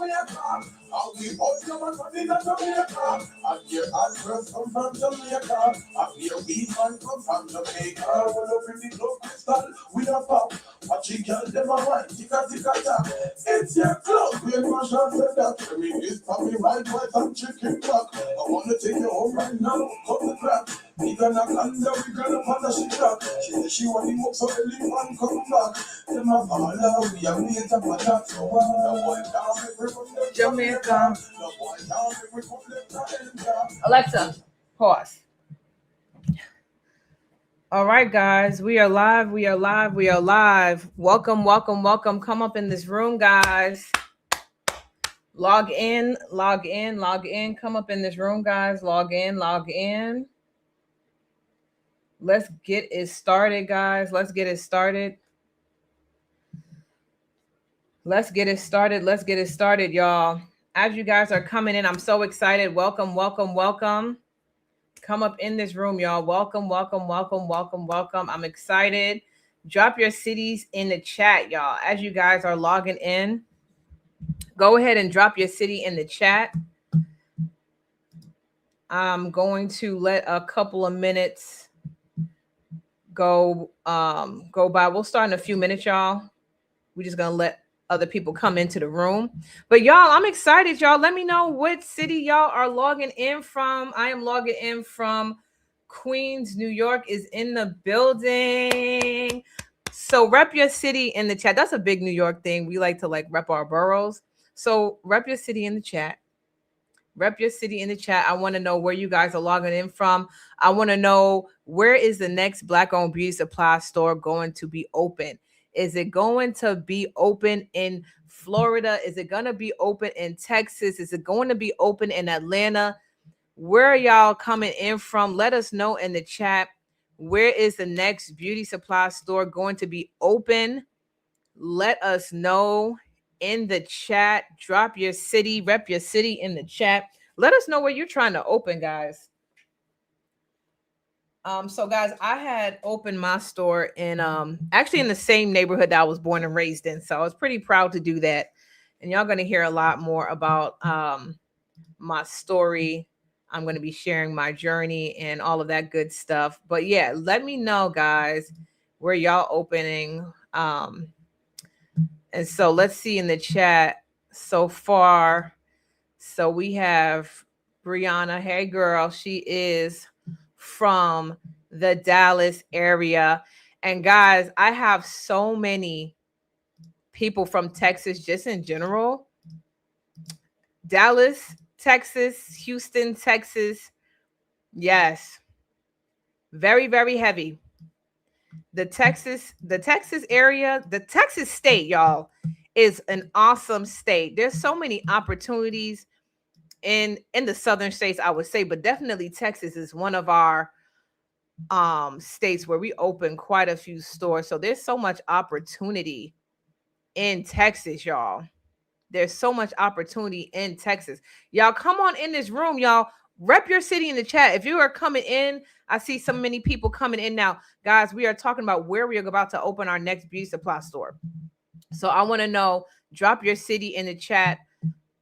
Jamaica. And we all come and come in Jamaica. And your address come from Jamaica. And your weed man come from Jamaica. All up in the club crystal with a pop. Watch you girl them a wine, ticka ticka tack. It's your club, we mash and say that. Me is for me white rice and chicken back. I wanna take you home right now, cut the crap. We gonna cleanse we gonna punish it back. She said she want him up so the leave man come back. Them a follow, we a wait up a chat. So the boy down every from them Jamaica. The boy down every from them Jamaica. Alexa, pause. All right, guys, we are live. We are live. We are live. Welcome, welcome, welcome. Come up in this room, guys. Log in, log in, log in. Come up in this room, guys. Log in, log in. Let's get it started, guys. Let's get it started. Let's get it started. Let's get it started, y'all. As you guys are coming in, I'm so excited. Welcome, welcome, welcome. Come up in this room, y'all. Welcome, welcome, welcome, welcome, welcome. I'm excited. Drop your cities in the chat, y'all. As you guys are logging in, go ahead and drop your city in the chat. I'm going to let a couple of minutes go by. We'll start in a few minutes, y'all. We're just gonna let other people come into the room. But y'all, I'm excited, y'all. Let me know what city y'all are logging in from. I am logging in from Queens, New York is in the building. So rep your city in the chat. That's a big New York thing. We like to rep our boroughs. So rep your city in the chat. Rep your city in the chat. I want to know where you guys are logging in from. I want to know, where is the next Black-owned beauty supply store going to be open? Is it going to be open in Florida? Is it going to be open in Texas? Is it going to be open in Atlanta? Where are y'all coming in from? Let us know in the chat. Where is the next beauty supply store going to be open? Let us know in the chat. Drop your city, rep your city in the chat. Let us know where you're trying to open, guys. So guys, I had opened my store in actually in the same neighborhood that I was born and raised in. So I was pretty proud to do that. And y'all gonna hear a lot more about my story. I'm gonna be sharing my journey and all of that good stuff. But yeah, let me know, guys, where y'all opening. And so let's see in the chat so far. So we have Brianna. Hey girl, she is from the Dallas area. And guys, I have so many people from Texas just in general. Dallas, Texas, Houston, Texas. Yes. Very, very heavy. The Texas area, the Texas state, y'all, is an awesome state. There's so many opportunities in the southern states, I would say, but definitely Texas is one of our states where we open quite a few stores. So there's so much opportunity in Texas, y'all. There's so much opportunity in Texas. Y'all come on in this room, y'all. Rep your city in the chat. If you are coming in, I see so many people coming in now. Guys, we are talking about where we are about to open our next beauty supply store. So I want to know, drop your city in the chat.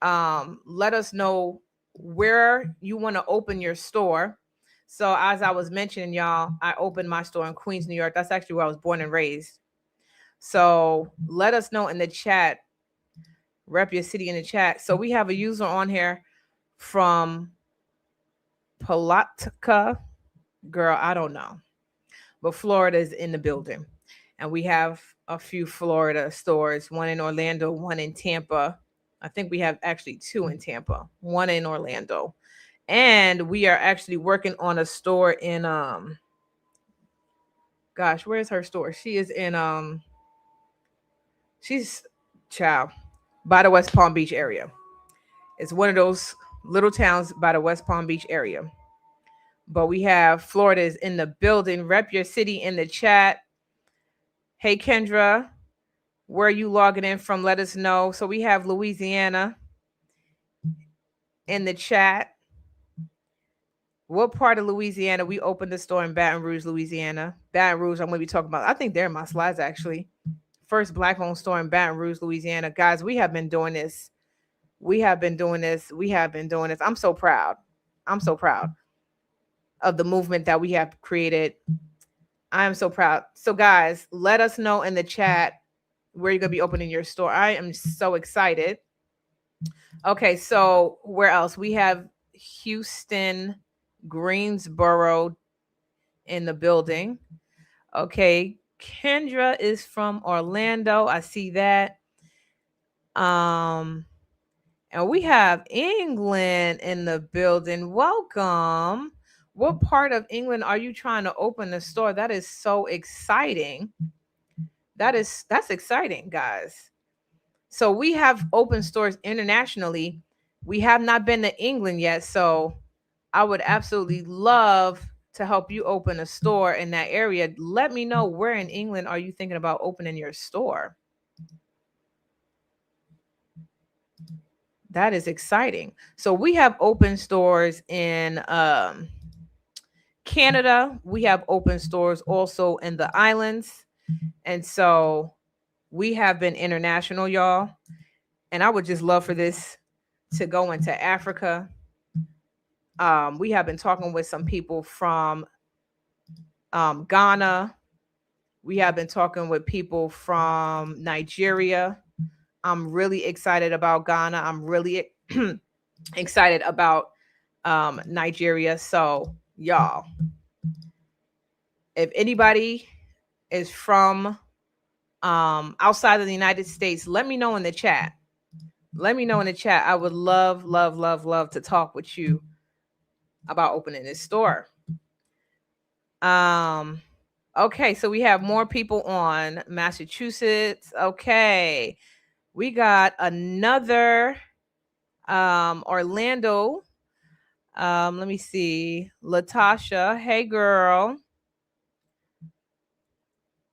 Let us know where you want to open your store. So as I was mentioning, y'all, I opened my store in Queens, New York. That's actually where I was born and raised. So let us know in the chat. Rep your city in the chat. So we have a user on here from Palatka. Girl, I don't know. But Florida is in the building. And we have a few Florida stores, one in Orlando, one in Tampa. I think we have actually two in Tampa, one in Orlando. And we are actually working on a store in gosh, where's her store? She is in she's child by the West Palm Beach area. It's one of those little towns by the West Palm Beach area. But we have Florida is in the building. Rep your city in the chat. Hey Kendra, where are you logging in from? Let us know. So we have Louisiana in the chat. What part of Louisiana? We opened the store in Baton Rouge, Louisiana. Baton Rouge, I'm going to be talking about. I think they're in my slides, actually. First Black-owned store in Baton Rouge, Louisiana. Guys, we have been doing this We have been doing this. We have been doing this. I'm so proud. I'm so proud of the movement that we have created. I am so proud. So, guys, let us know in the chat where you're going to be opening your store. I am so excited. Okay, so where else? We have Houston, Greensboro in the building. Okay, Kendra is from Orlando. I see that. Um, and we have England in the building. Welcome. What part of England are you trying to open a store? That is so exciting. That's exciting, guys. So we have open stores internationally. We have not been to England yet, so I would absolutely love to help you open a store in that area. Let me know, where in England are you thinking about opening your store? That is exciting. So we have open stores in Canada. We have open stores also in the islands. And so we have been international, y'all. And I would just love for this to go into Africa. We have been talking with some people from Ghana. We have been talking with people from Nigeria. I'm really excited about Ghana. I'm really excited about Nigeria. So, y'all, if anybody is from outside of the United States, let me know in the chat. Let me know in the chat. I would love, love, love, love to talk with you about opening this store. Okay, so we have more people on Massachusetts. Okay. We got another Orlando. Let me see. Latasha. Hey girl.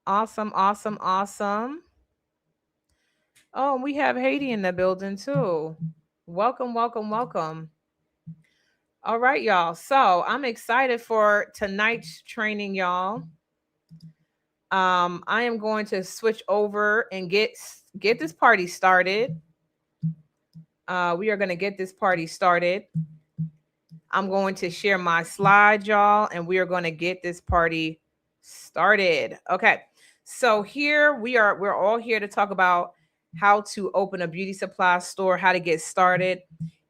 Awesome, awesome, awesome. Oh, we have Haiti in the building too. Welcome, welcome, welcome. All right, y'all. So I'm excited for tonight's training, y'all. I am going to switch over and get this party started. We are going to get this party started. I'm going to share my slide, y'all, and we are going to get this party started. Okay. So here we're all here to talk about how to open a beauty supply store, how to get started.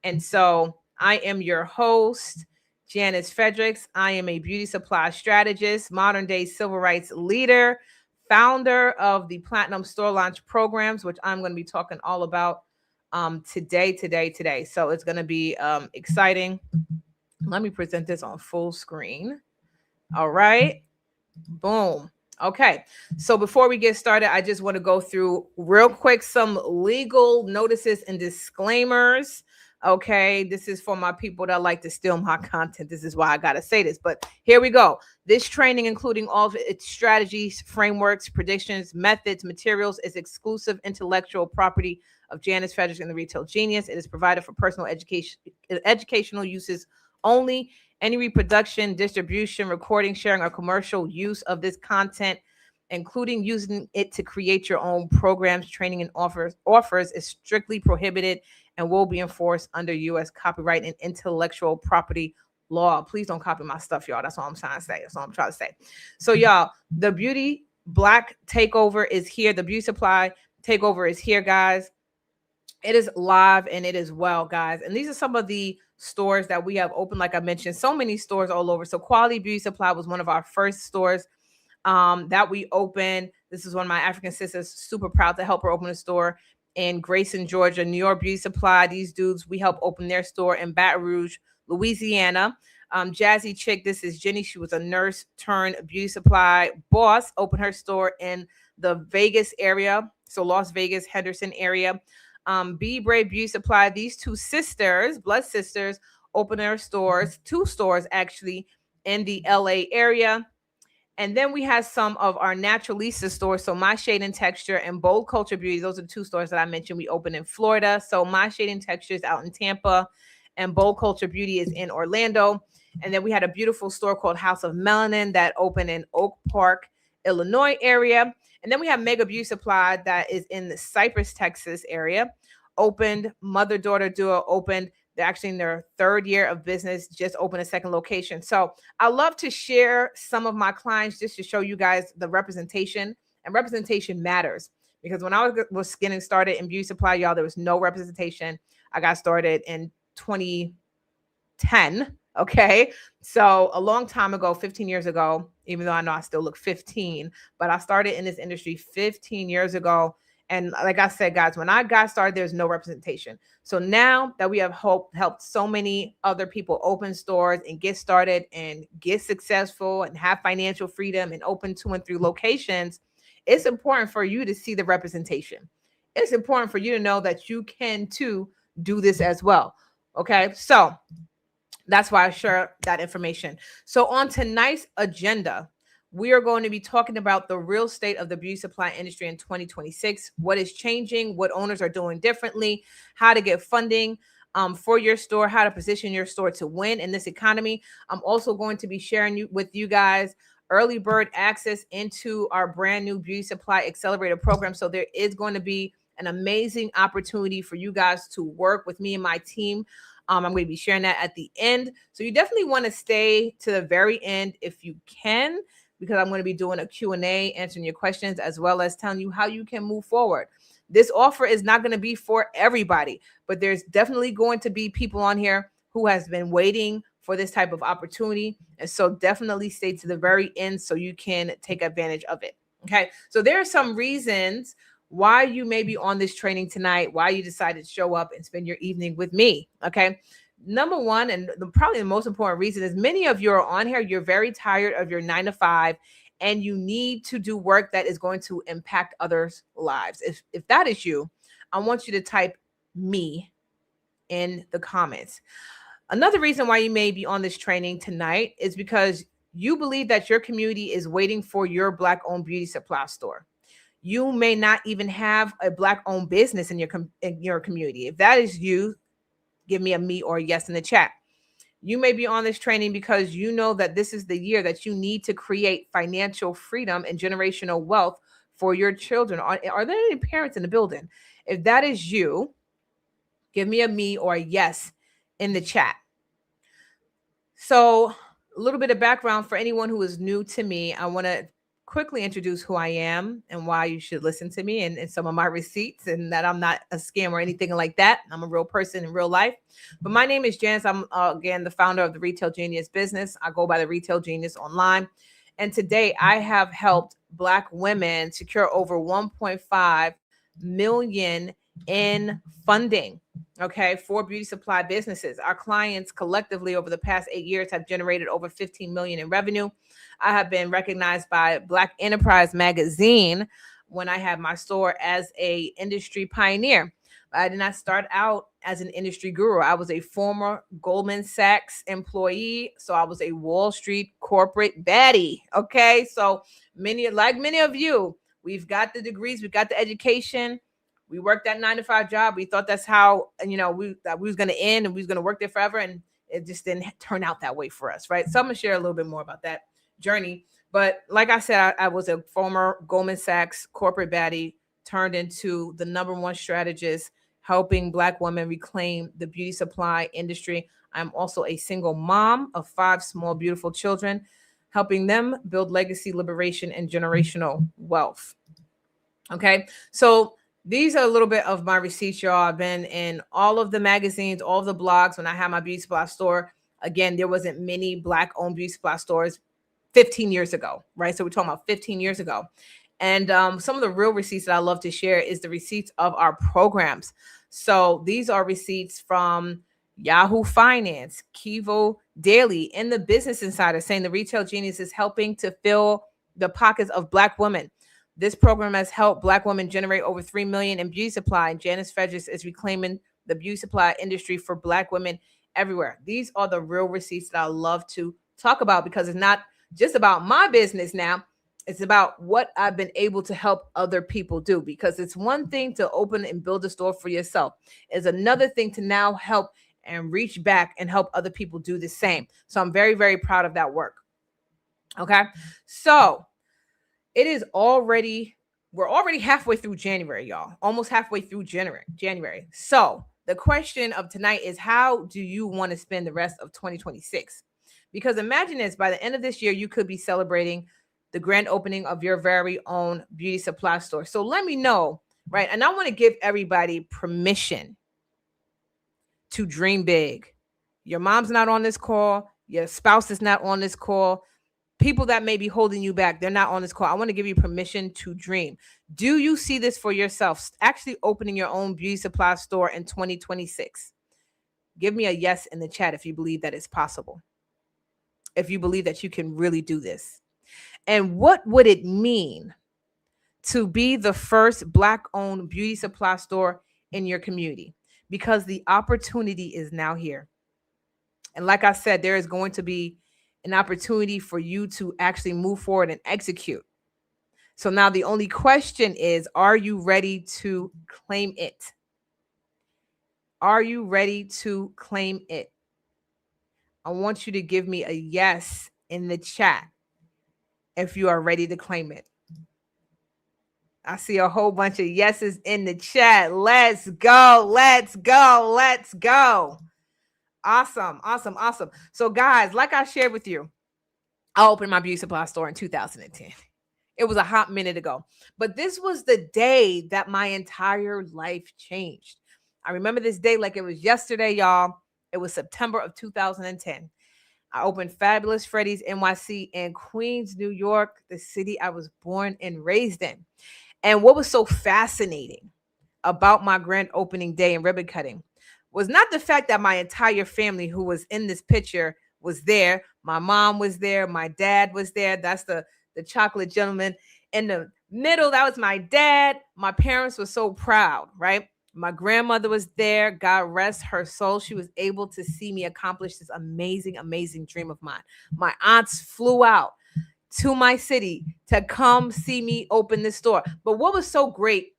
And so I am your host, Janice Fredericks. I am a beauty supply strategist, modern day civil rights leader, founder of the Platinum Store Launch programs, which I'm going to be talking all about today. So it's going to be exciting. Let me present this on full screen. All right. Boom. Okay. So before we get started, I just want to go through real quick some legal notices and disclaimers. Okay. This is for my people that like to steal my content. This is why I got to say this. But here we go. This training, including all of its strategies, frameworks, predictions, methods, materials, is exclusive intellectual property of Janice Fredericks and the Retail Genius. It is provided for personal educational uses only. Any reproduction, distribution, recording, sharing, or commercial use of this content, including using it to create your own programs, training, and offers is strictly prohibited and will be enforced under U.S. copyright and intellectual property law. Please don't copy my stuff, y'all. That's all I'm trying to say. That's all I'm trying to say. So, y'all, the Beauty Black Takeover is here. The Beauty Supply Takeover is here, guys. It is live and it is well, guys. And these are some of the stores that we have open. Like I mentioned, so many stores all over. So Quality Beauty Supply was one of our first stores that we opened. This is one of my African sisters, super proud to help her open a store in Grayson, Georgia. New York Beauty Supply, these dudes, we helped open their store in Baton Rouge, Louisiana. Jazzy Chick, this is Jenny. She was a nurse turned beauty supply boss, opened her store in the Vegas area. So Las Vegas, Henderson area. Be Brave Beauty Supply, these two sisters, blood sisters, open their stores, two stores actually, in the LA area. And then we have some of our Naturalista stores. So My Shade and Texture and Bold Culture Beauty. Those are the two stores that I mentioned we opened in Florida. So My Shade and Texture is out in Tampa and Bold Culture Beauty is in Orlando. And then we had a beautiful store called House of Melanin that opened in Oak Park, Illinois area. And then we have Mega Beauty Supply that is in the Cypress, Texas area. opened, mother-daughter duo opened. They're actually in their third year of business, just opened a second location. So I love to share some of my clients just to show you guys the representation, and representation matters. Because when I was getting started in beauty supply, y'all, there was no representation. I got started in 2010. Okay. So a long time ago, 15 years ago, even though I know I still look 15, but I started in this industry 15 years ago. And like I said, guys, when I got started, there's no representation. So now that we have helped so many other people open stores and get started and get successful and have financial freedom and open 2 and 3 locations, it's important for you to see the representation. It's important for you to know that you can too do this as well. Okay. So that's why I share that information. So on tonight's agenda, we are going to be talking about the real state of the beauty supply industry in 2026, what is changing, what owners are doing differently, how to get funding for your store, how to position your store to win in this economy. I'm also going to be sharing with you guys early bird access into our brand new beauty supply accelerator program. So there is going to be an amazing opportunity for you guys to work with me and my team. I'm going to be sharing that at the end. So you definitely want to stay to the very end if you can, because I'm going to be doing a Q&A, answering your questions, as well as telling you how you can move forward. This offer is not going to be for everybody, but there's definitely going to be people on here who has been waiting for this type of opportunity. And so definitely stay to the very end so you can take advantage of it. Okay. So there are some reasons why you may be on this training tonight, why you decided to show up and spend your evening with me. Okay. Number one, and probably the most important reason, is many of you are on here, you're very tired of your 9 to 5, and you need to do work that is going to impact others' lives. If that is you, I want you to type me in the comments. Another reason why you may be on this training tonight is because you believe that your community is waiting for your Black-owned beauty supply store. You may not even have a Black-owned business in your community. If that is you, give me a me or a yes in the chat. You may be on this training because you know that this is the year that you need to create financial freedom and generational wealth for your children. Are there any parents in the building? If that is you, give me a me or a yes in the chat. So a little bit of background for anyone who is new to me. I want to quickly introduce who I am and why you should listen to me, and some of my receipts, and that I'm not a scam or anything like that. I'm a real person in real life. But my name is Janice. I'm again the founder of the Retail Genius business. I go by the Retail Genius online. And today I have helped Black women secure over 1.5 million in funding, okay, for beauty supply businesses. Our clients collectively over the past 8 years have generated over 15 million in revenue. I have been recognized by Black Enterprise Magazine when I had my store as a industry pioneer. I did not start out as an industry guru. I was a former Goldman Sachs employee, so I was a Wall Street corporate baddie. Okay, so many of you, we've got the degrees, we've got the education. We worked that 9 to 5 job. We thought that's how, we was going to end and we was going to work there forever. And it just didn't turn out that way for us, right? So I'm going to share a little bit more about that journey. But like I said, I was a former Goldman Sachs corporate baddie turned into the #1 strategist, helping Black women reclaim the beauty supply industry. I'm also a single mom of 5 small, beautiful children, helping them build legacy, liberation, and generational wealth. Okay. So these are a little bit of my receipts, y'all. I've been in all of the magazines, all of the blogs. When I had my beauty supply store, again, there wasn't many Black-owned beauty supply stores 15 years ago, right? So we're talking about 15 years ago. And some of the real receipts that I love to share is the receipts of our programs. So these are receipts from Yahoo Finance, Kivo Daily, and the Business Insider, saying the Retail Genius is helping to fill the pockets of Black women. This program has helped Black women generate over 3 million in beauty supply, and Janice Frederick is reclaiming the beauty supply industry for Black women everywhere. These are the real receipts that I love to talk about, because it's not just about my business now. It's about what I've been able to help other people do, because it's one thing to open and build a store for yourself. It's another thing to now help and reach back and help other people do the same. So I'm very, very proud of that work. Okay. So it is already We're already halfway through January, y'all. Almost halfway through January. So the question of tonight is, how do you want to spend the rest of 2026? Because imagine this, by the end of this year, you could be celebrating the grand opening of your very own beauty supply store. So let me know, right? And I want to give everybody permission to dream big. Your mom's not on this call. Your spouse is not on this call. People that may be holding you back, they're not on this call. I want to give you permission to dream. Do you see this for yourself? Actually opening your own beauty supply store in 2026. Give me a yes in the chat if you believe that it's possible. If you believe that you can really do this. And what would it mean to be the first Black-owned beauty supply store in your community? Because the opportunity is now here. And like I said, there is going to be an opportunity for you to actually move forward and execute. So now the only question is, are you ready to claim it? Are you ready to claim it? I want you to give me a yes in the chat if you are ready to claim it. I see a whole bunch of yeses in the chat. Let's go. Let's go. Let's go. Awesome. Awesome. Awesome. So guys, like I shared with you, I opened my beauty supply store in 2010. It was a hot minute ago, but this was the day that my entire life changed. I remember this day like it was yesterday, y'all. It was September of 2010. I opened Fabulous Freddy's NYC in Queens, New York, the city I was born and raised in. And what was so fascinating about my grand opening day and ribbon cutting was not the fact that my entire family who was in this picture was there. My mom was there. My dad was there. That's the chocolate gentleman in the middle. That was my dad. My parents were so proud, right? My grandmother was there. God rest her soul. She was able to see me accomplish this amazing, amazing dream of mine. My aunts flew out to my city to come see me open this store. But what was so great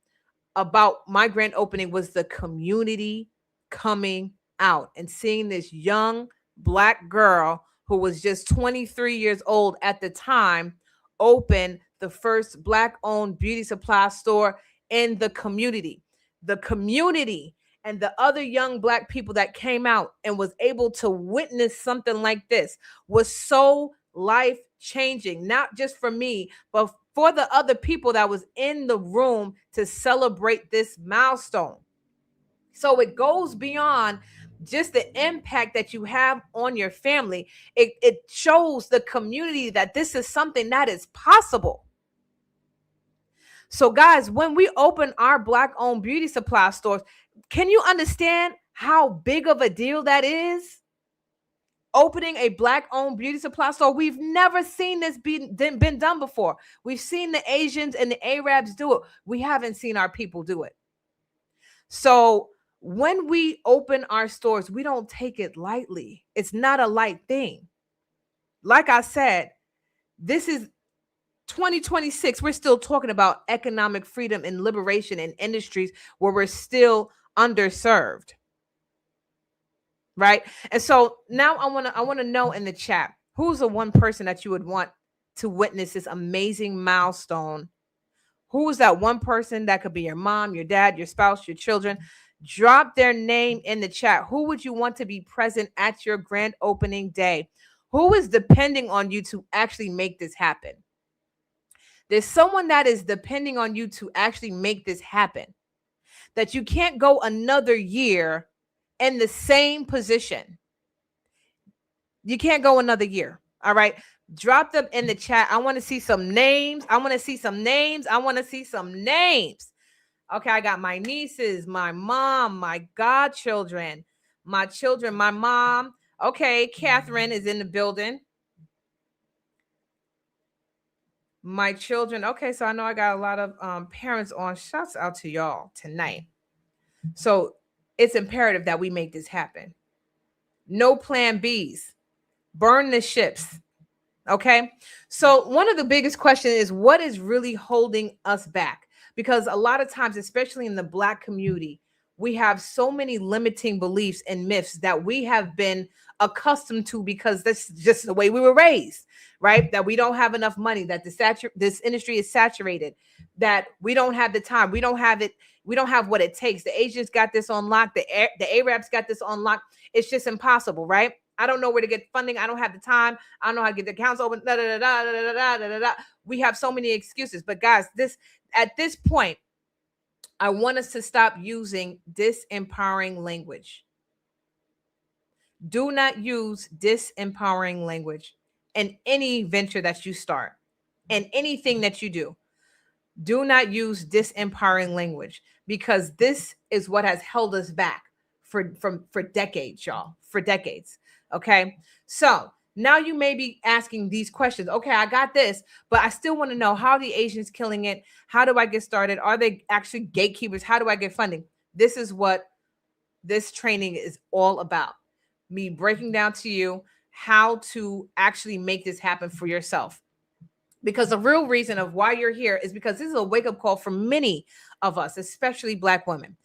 about my grand opening was the community coming out and seeing this young Black girl who was just 23 years old at the time open the first Black-owned beauty supply store in the community. The community and the other young Black people that came out and was able to witness something like this was so life-changing, not just for me, but for the other people that was in the room to celebrate this milestone. So it goes beyond just the impact that you have on your family. It shows the community that this is something that is possible. So guys, when we open our Black-owned beauty supply stores, can you understand how big of a deal that is? Opening a Black-owned beauty supply store. We've never seen this been done before. We've seen the Asians and the Arabs do it. We haven't seen our people do it. So when we open our stores, we don't take it lightly. It's not a light thing. Like I said, this is 2026. We're still talking about economic freedom and liberation in industries where we're still underserved. Right? And so now I want to know in the chat, who's the one person that you would want to witness this amazing milestone? Who is that one person? That could be your mom, your dad, your spouse, your children. Drop their name in the chat. Who would you want to be present at your grand opening day? Who is depending on you to actually make this happen? There's someone that is depending on you to actually make this happen. That you can't go another year in the same position. You can't go another year. All right. Drop them in the chat. I want to see some names. I want to see some names. I want to see some names. Okay. I got my nieces, my mom, my godchildren, my children, my mom. Okay. Catherine is in the building. My children. Okay. So I know I got a lot of parents on. Shouts out to y'all tonight. So it's imperative that we make this happen. No plan Bs. Burn the ships. Okay. So one of the biggest questions is, what is really holding us back? Because a lot of times, especially in the Black community, we have so many limiting beliefs and myths that we have been accustomed to, because this is just the way we were raised, right? That we don't have enough money, that this industry is saturated, that we don't have the time, we don't have it, we don't have what it takes. The Asians got this on lock, the Arabs got this on lock. It's just impossible, right? I don't know where to get funding. I don't have the time. I don't know how to get the accounts open. We have so many excuses. But guys, at this point, I want us to stop using disempowering language. Do not use disempowering language in any venture that you start and anything that you do. Do not use disempowering language, because this is what has held us back for decades, y'all, for decades. Okay. So now you may be asking these questions. Okay, I got this, but I still want to know, how are the Asians killing it? How do I get started? Are they actually gatekeepers? How do I get funding? This is what this training is all about. Me breaking down to you how to actually make this happen for yourself. Because the real reason of why you're here is because this is a wake-up call for many of us, especially Black women.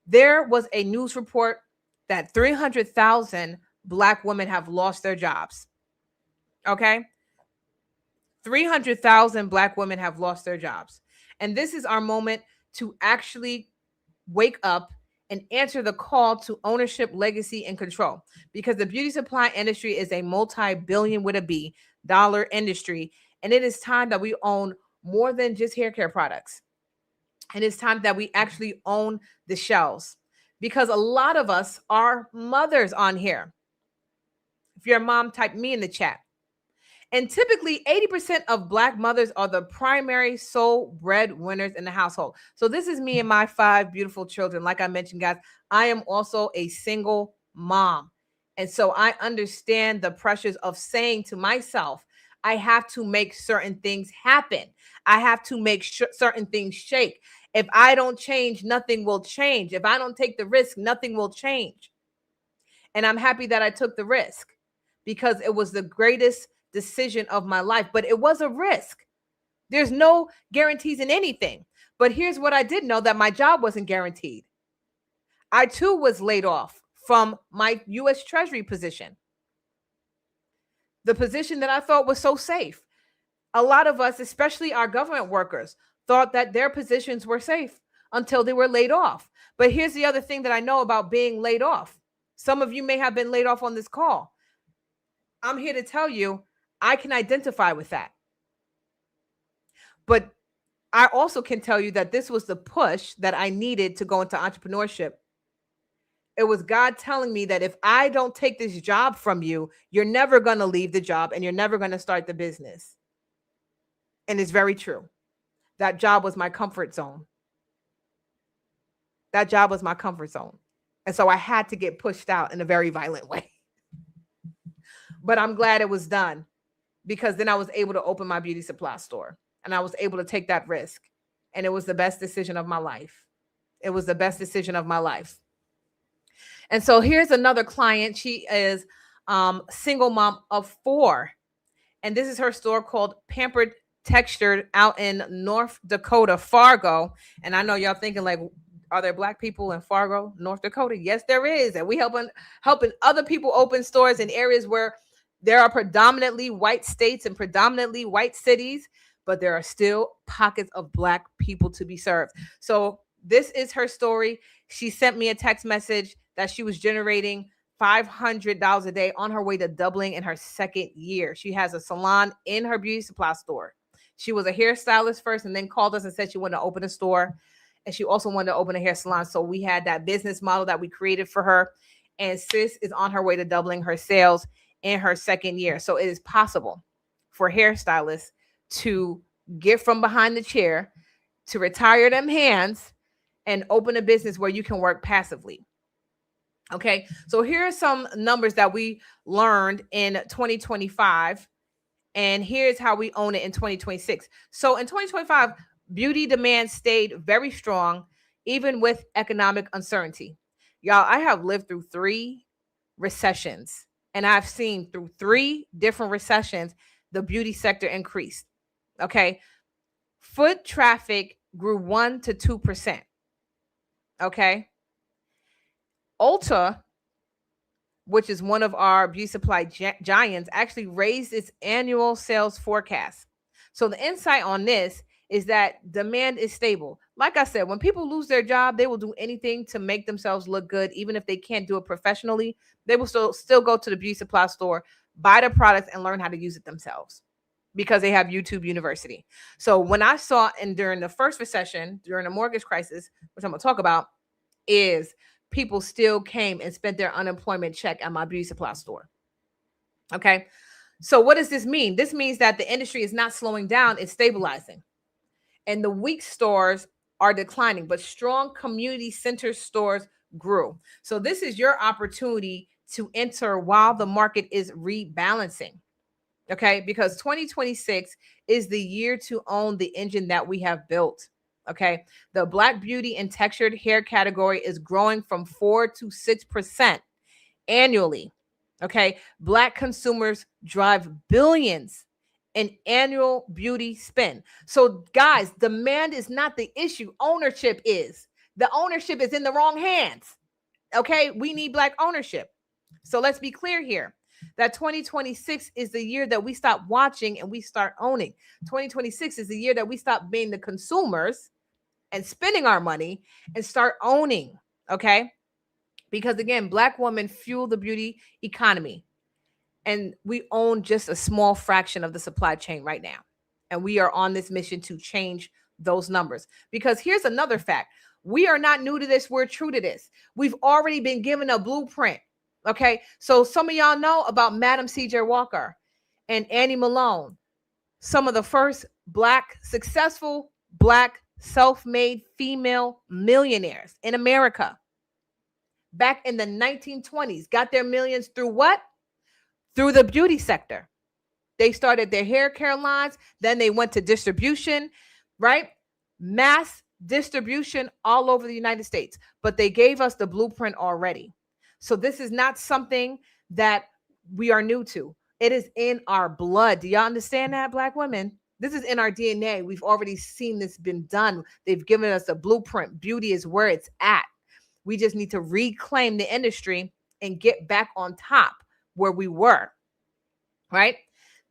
There was a news report that 300,000 Black women have lost their jobs. Okay? 300,000 Black women have lost their jobs. And this is our moment to actually wake up and answer the call to ownership, legacy, and control. Because the beauty supply industry is a multi-billion with a B dollar industry. And it is time that we own more than just hair care products. And it's time that we actually own the shelves. Because a lot of us are mothers on here. If you're a mom, type me in the chat. And typically 80% of Black mothers are the primary sole breadwinners in the household. So this is me and my 5 beautiful children. Like I mentioned, guys, I am also a single mom. And so I understand the pressures of saying to myself, I have to make certain things happen. I have to make certain things shake. If I don't change, nothing will change. If I don't take the risk, nothing will change. And I'm happy that I took the risk, because it was the greatest decision of my life. But it was a risk. There's no guarantees in anything. But here's what I did know, that my job wasn't guaranteed. I too was laid off from my U.S. Treasury position. The position that I thought was so safe. A lot of us, especially our government workers, thought that their positions were safe until they were laid off. But here's the other thing that I know about being laid off. Some of you may have been laid off on this call. I'm here to tell you, I can identify with that. But I also can tell you that this was the push that I needed to go into entrepreneurship. It was God telling me that if I don't take this job from you, you're never going to leave the job and you're never going to start the business. And it's very true. That job was my comfort zone. That job was my comfort zone. And so I had to get pushed out in a very violent way. But I'm glad it was done, because then I was able to open my beauty supply store and I was able to take that risk. And it was the best decision of my life. It was the best decision of my life. And so here's another client. She is single mom of 4. And this is her store called Pampered Textured out in North Dakota, Fargo. And I know y'all thinking, like, are there Black people in Fargo, North Dakota? Yes, there is. And we helping other people open stores in areas where there are predominantly white states and predominantly white cities, but there are still pockets of Black people to be served. So this is her story. She sent me a text message that she was generating $500 a day on her way to doubling in her 2nd year. She has a salon in her beauty supply store. She was a hairstylist first and then called us and said she wanted to open a store. And she also wanted to open a hair salon. So we had that business model that we created for her. And sis is on her way to doubling her sales in her 2nd year. So it is possible for hairstylists to get from behind the chair, to retire them hands, and open a business where you can work passively. Okay, so here are some numbers that we learned in 2025, and here's how we own it in 2026. So in 2025, beauty demand stayed very strong, even with economic uncertainty. Y'all, I have lived through 3 recessions, and I've seen through 3 different recessions, the beauty sector increased. Okay, foot traffic grew 1 to 2%. Okay. Ulta which is one of our beauty supply giants, actually raised its annual sales forecast. So the insight on this is that demand is stable. Like I said, when people lose their job, they will do anything to make themselves look good, even if they can't do it professionally. They will still go to the beauty supply store, buy the products, and learn how to use it themselves because they have YouTube University. So when I saw, and during the first recession, during the mortgage crisis, which I'm going to talk about, is people still came and spent their unemployment check at my beauty supply store. Okay. So what does this mean? This means that the industry is not slowing down, it's stabilizing. And the weak stores are declining, but strong community center stores grew. So this is your opportunity to enter while the market is rebalancing. Okay, because 2026 is the year to own the engine that we have built. Okay, the Black beauty and textured hair category is growing from 4 to 6% annually. Okay, Black consumers drive billions in annual beauty spend. So, guys, demand is not the issue, ownership is. The ownership is in the wrong hands. Okay, we need Black ownership. So, let's be clear here that 2026 is the year that we stop watching and we start owning. 2026 is the year that we stop being the consumers and spending our money and start owning. Okay, because again, Black women fuel the beauty economy. And we own just a small fraction of the supply chain right now. And we are on this mission to change those numbers. Because here's another fact. We are not new to this. We're true to this. We've already been given a blueprint. Okay. So some of y'all know about Madam C.J. Walker and Annie Malone, some of the first successful Black self-made female millionaires in America. Back in the 1920s, got their millions through what? Through the beauty sector. They started their hair care lines, then they went to distribution, right? Mass distribution all over the United States, but they gave us the blueprint already. So this is not something that we are new to. It is in our blood. Do y'all understand that, Black women? This is in our DNA. We've already seen this been done. They've given us a blueprint. Beauty is where it's at. We just need to reclaim the industry and get back on top where we were, right?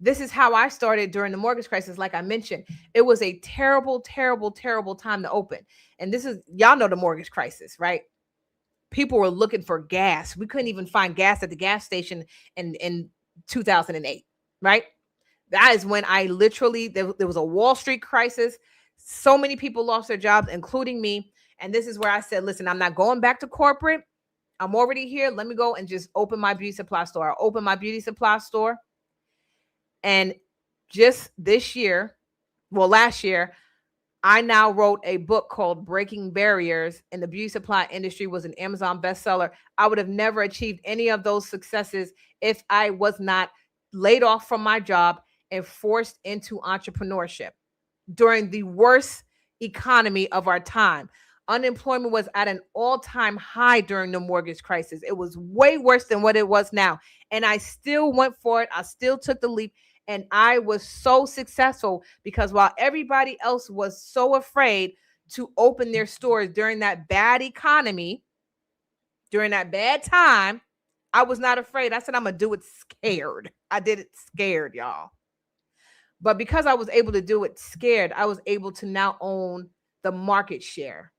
This is how I started during the mortgage crisis. Like I mentioned, it was a terrible, terrible, terrible time to open. And this is, y'all know the mortgage crisis, right? People were looking for gas. We couldn't even find gas at the gas station in 2008, right? That is when I literally, there was a Wall Street crisis. So many people lost their jobs, including me. And this is where I said, listen, I'm not going back to corporate. I'm already here. Let me go and just open my beauty supply store. I opened my beauty supply store. And just this year, well, last year, I now wrote a book called Breaking Barriers, and the beauty supply industry was an Amazon bestseller. I would have never achieved any of those successes if I was not laid off from my job and forced into entrepreneurship during the worst economy of our time. Unemployment was at an all-time high during the mortgage crisis. It was way worse than what it was now. And I still went for it. I still took the leap. And I was so successful because while everybody else was so afraid to open their stores during that bad economy, during that bad time, I was not afraid. I said, I'm going to do it scared. I did it scared, y'all. But because I was able to do it scared, I was able to now own the market share.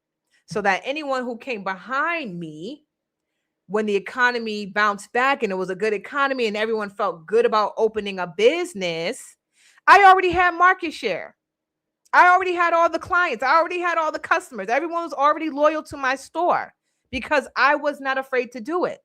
So that anyone who came behind me when the economy bounced back and it was a good economy and everyone felt good about opening a business, I already had market share. I already had all the clients. I already had all the customers. Everyone was already loyal to my store because I was not afraid to do it.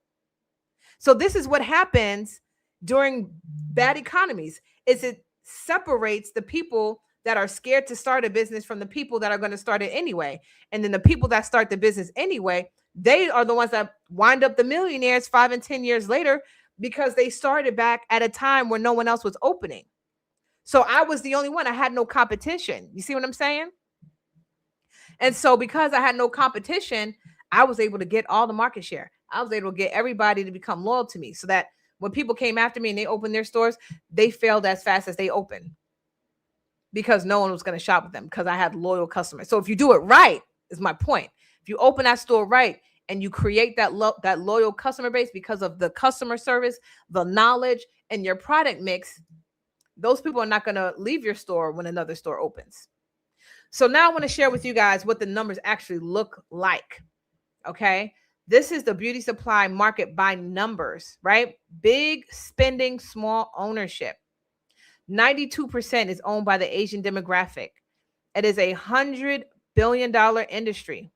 So this is what happens during bad economies, is it separates the people that are scared to start a business from the people that are going to start it anyway. And then the people that start the business anyway, they are the ones that wind up the millionaires 5 and 10 years later because they started back at a time where no one else was opening. So I was the only one. I had no competition. You see what I'm saying? And so because I had no competition, I was able to get all the market share. I was able to get everybody to become loyal to me so that when people came after me and they opened their stores, they failed as fast as they opened because no one was going to shop with them because I had loyal customers. So if you do it right, is my point. If you open that store right and you create that loyal customer base because of the customer service, the knowledge, and your product mix, those people are not going to leave your store when another store opens. So now I want to share with you guys what the numbers actually look like. Okay. This is the beauty supply market by numbers, right? Big spending, small ownership. 92% is owned by the Asian demographic. It is $100 billion industry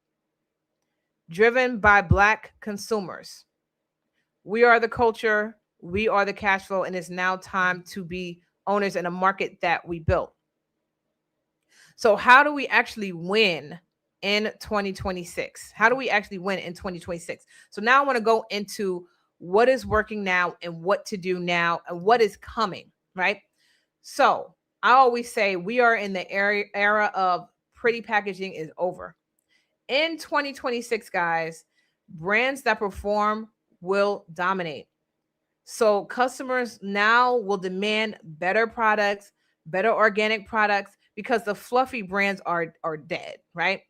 driven by Black consumers. We are the culture, we are the cash flow, and it's now time to be owners in a market that we built. So how do we actually win in 2026? How do we actually win in 2026? So now I want to go into what is working now and what to do now and what is coming, right? So I always say we are in the era of pretty packaging is over. In 2026, guys, brands that perform will dominate. So customers now will demand better products, better organic products, because the fluffy brands are dead, right?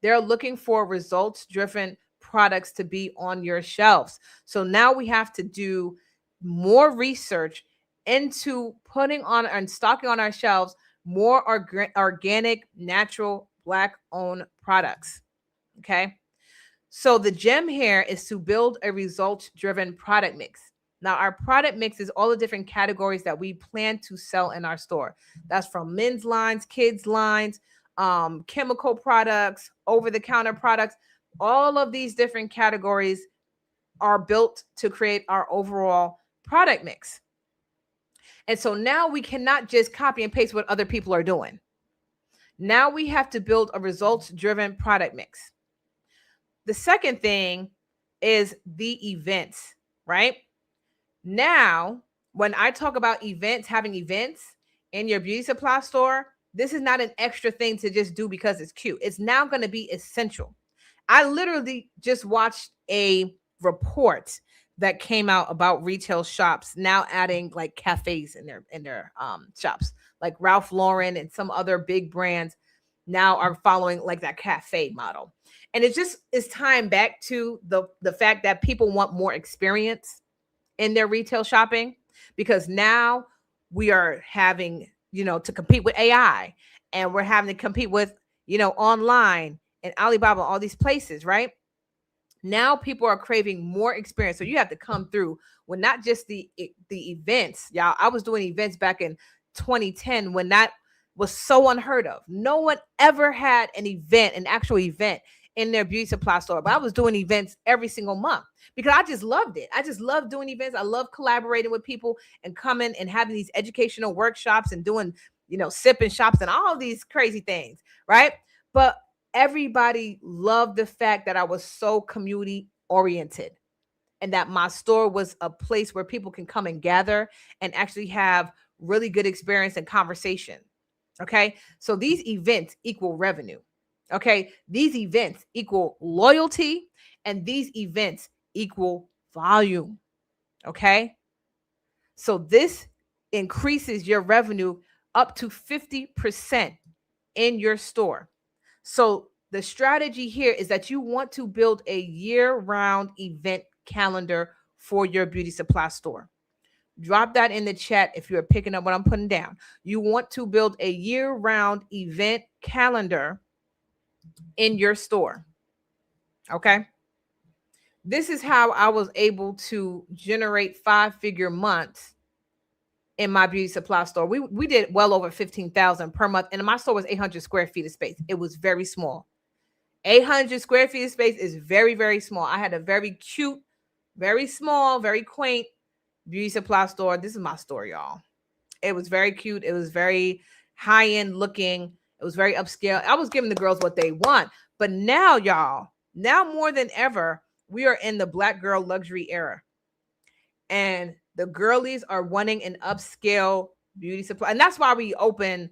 They're looking for results-driven products to be on your shelves. So now we have to do more research into putting on and stocking on our shelves more organic, natural, Black-owned products. Okay. So the gem here is to build a results-driven product mix. Now, our product mix is all the different categories that we plan to sell in our store. That's from men's lines, kids lines, chemical products, over-the-counter products. All of these different categories are built to create our overall product mix. And so now we cannot just copy and paste what other people are doing. Now we have to build a results-driven product mix. The second thing is the events, right? Now, when I talk about events, having events in your beauty supply store, this is not an extra thing to just do because it's cute. It's now going to be essential. I literally just watched a report that came out about retail shops now adding like cafes in their shops, like Ralph Lauren and some other big brands now are following like that cafe model. And it just is tying back to the fact that people want more experience in their retail shopping, because now we are having, to compete with AI, and we're having to compete with, online and Alibaba, all these places, right? Now people are craving more experience. So you have to come through with not just the events. Y'all, I was doing events back in 2010 when that was so unheard of. No one ever had an actual event in their beauty supply store. But I was doing events every single month because I just loved it. I just love doing events. I love collaborating with people and coming and having these educational workshops and doing, sipping shops and all these crazy things, right? But everybody loved the fact that I was so community oriented and that my store was a place where people can come and gather and actually have really good experience and conversation. Okay. So these events equal revenue. Okay. These events equal loyalty, and these events equal volume. Okay. So this increases your revenue up to 50% in your store. So the strategy here is that you want to build a year-round event calendar for your beauty supply store. Drop that in the chat if you're picking up what I'm putting down. You want to build a year-round event calendar in your store. Okay. This is how I was able to generate 5-figure months in my beauty supply store. We did well over 15,000 per month, and my store was 800 square feet of space. It was very small. 800 square feet of space is very, very small. I had a very cute, very small, very quaint beauty supply store. This is my store, y'all. It was very cute. It was very high-end looking. It was very upscale. I was giving the girls what they want. But now, y'all, now more than ever, we are in the Black girl luxury era. And the girlies are wanting an upscale beauty supply. And that's why we open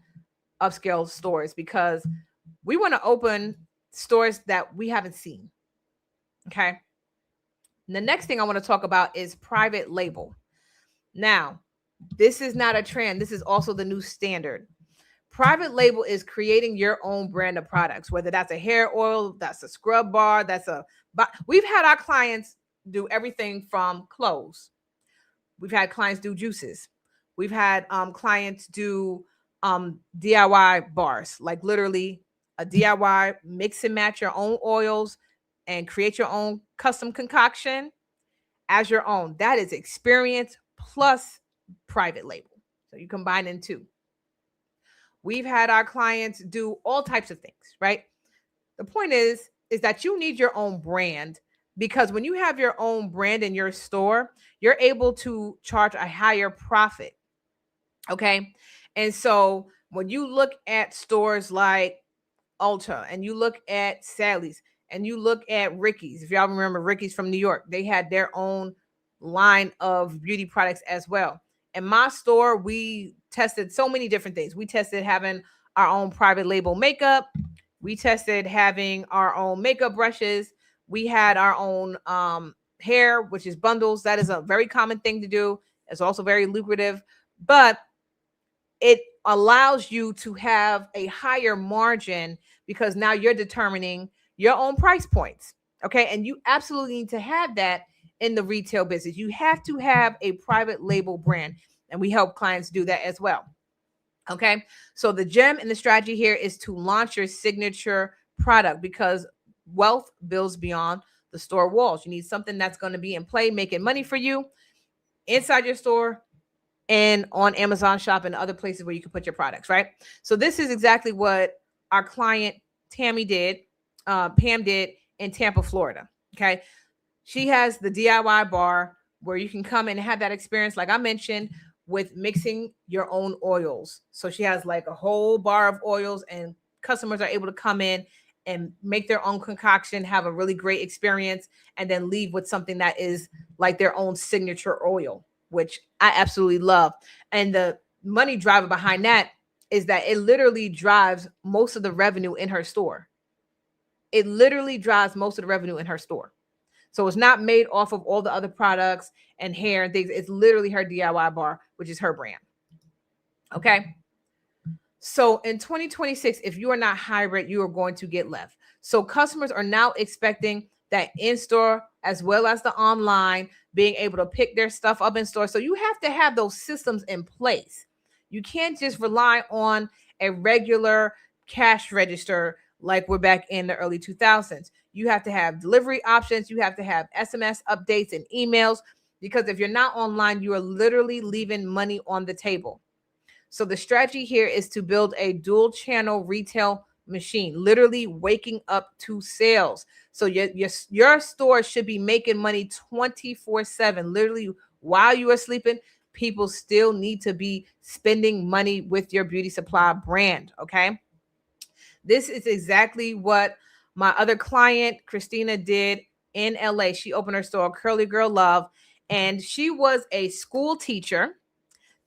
upscale stores, because we want to open stores that we haven't seen. Okay. And the next thing I want to talk about is private label. Now, this is not a trend. This is also the new standard. Private label is creating your own brand of products, whether that's a hair oil, that's a scrub bar, we've had our clients do everything from clothes. We've had clients do juices. We've had clients do DIY bars, like literally a DIY mix and match your own oils and create your own custom concoction as your own. That is experience plus private label. So you combine in two. We've had our clients do all types of things, right? The point is that you need your own brand, because when you have your own brand in your store, you're able to charge a higher profit. Okay. And so when you look at stores like Ulta and you look at Sally's and you look at Ricky's, if y'all remember Ricky's from New York, they had their own line of beauty products as well. In my store, we tested so many different things. We tested having our own private label makeup. We tested having our own makeup brushes. We had our own hair, which is bundles. That is a very common thing to do. It's also very lucrative, but it allows you to have a higher margin because now you're determining your own price points. Okay. And you absolutely need to have that in the retail business. You have to have a private label brand, and we help clients do that as well. Okay. So the gem and the strategy here is to launch your signature product, because wealth builds beyond the store walls. You need something that's going to be in play, making money for you inside your store and on Amazon Shop and other places where you can put your products, right? So this is exactly what our client Pam did in Tampa, Florida. Okay. She has the DIY bar where you can come and have that experience, like I mentioned, with mixing your own oils. So she has like a whole bar of oils, and customers are able to come in and make their own concoction, have a really great experience, and then leave with something that is like their own signature oil, which I absolutely love. And the money driver behind that is that it literally drives most of the revenue in her store. It literally drives most of the revenue in her store. So it's not made off of all the other products and hair and things. It's literally her DIY bar, which is her brand. Okay. So in 2026, if you are not hybrid, you are going to get left. So customers are now expecting that in-store as well as the online, being able to pick their stuff up in store. So you have to have those systems in place. You can't just rely on a regular cash register like we're back in the early 2000s. You have to have delivery options. You have to have SMS updates and emails, because if you're not online, you are literally leaving money on the table. So the strategy here is to build a dual channel retail machine, literally waking up to sales. So your store should be making money 24/7. Literally, while you are sleeping, people still need to be spending money with your beauty supply brand. Okay. This is exactly what my other client, Christina, did in LA. She opened her store, Curly Girl Love, and she was a school teacher,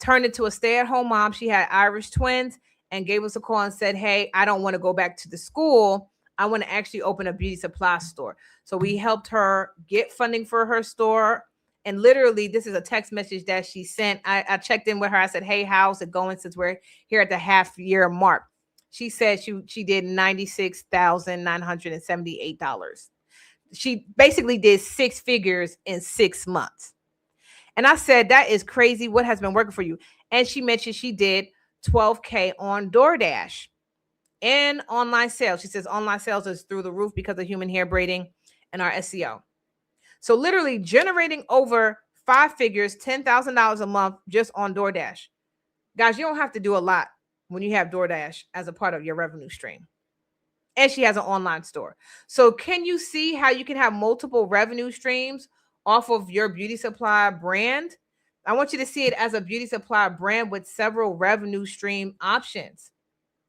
turned into a stay-at-home mom. She had Irish twins and gave us a call and said, hey, I don't want to go back to the school. I want to actually open a beauty supply store. So we helped her get funding for her store. And literally, this is a text message that she sent. I checked in with her. I said, hey, how's it going since we're here at the half-year mark? She said she did $96,978. She basically did six figures in 6 months. And I said, that is crazy. What has been working for you? And she mentioned she did $12K on DoorDash and online sales. She says online sales is through the roof because of human hair braiding and our SEO. So literally generating over 5 figures, $10,000 a month just on DoorDash. Guys, you don't have to do a lot when you have DoorDash as a part of your revenue stream. And she has an online store. So can you see how you can have multiple revenue streams off of your beauty supply brand? I want you to see it as a beauty supply brand with several revenue stream options.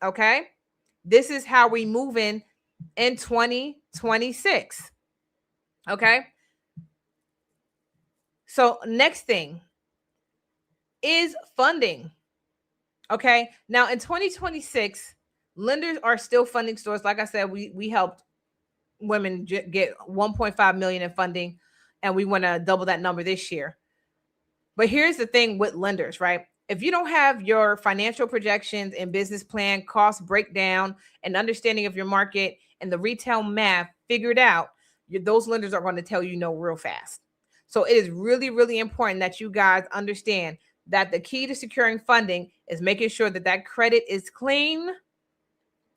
Okay. This is how we move in 2026. Okay. So next thing is funding. Okay. Now in 2026, lenders are still funding stores. Like I said, we helped women get 1.5 million in funding, and we want to double that number this year. But here's the thing with lenders, right? If you don't have your financial projections and business plan, cost breakdown, and understanding of your market and the retail math figured out, those lenders are going to tell you no real fast. So it is really, really important that you guys understand that the key to securing funding is making sure that that credit is clean,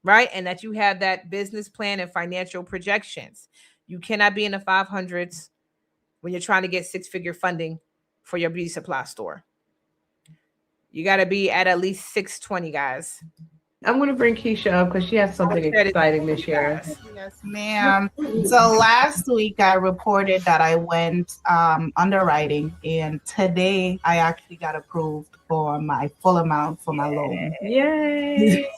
right? And that you have that business plan and financial projections. You cannot be in the 500s when you're trying to get six-figure funding for your beauty supply store. You got to be at least 620, guys. I'm going to bring Keisha up because she has something exciting to share. Yes, ma'am. So last week I reported that I went underwriting, and today I actually got approved for my full amount for my loan. Yay!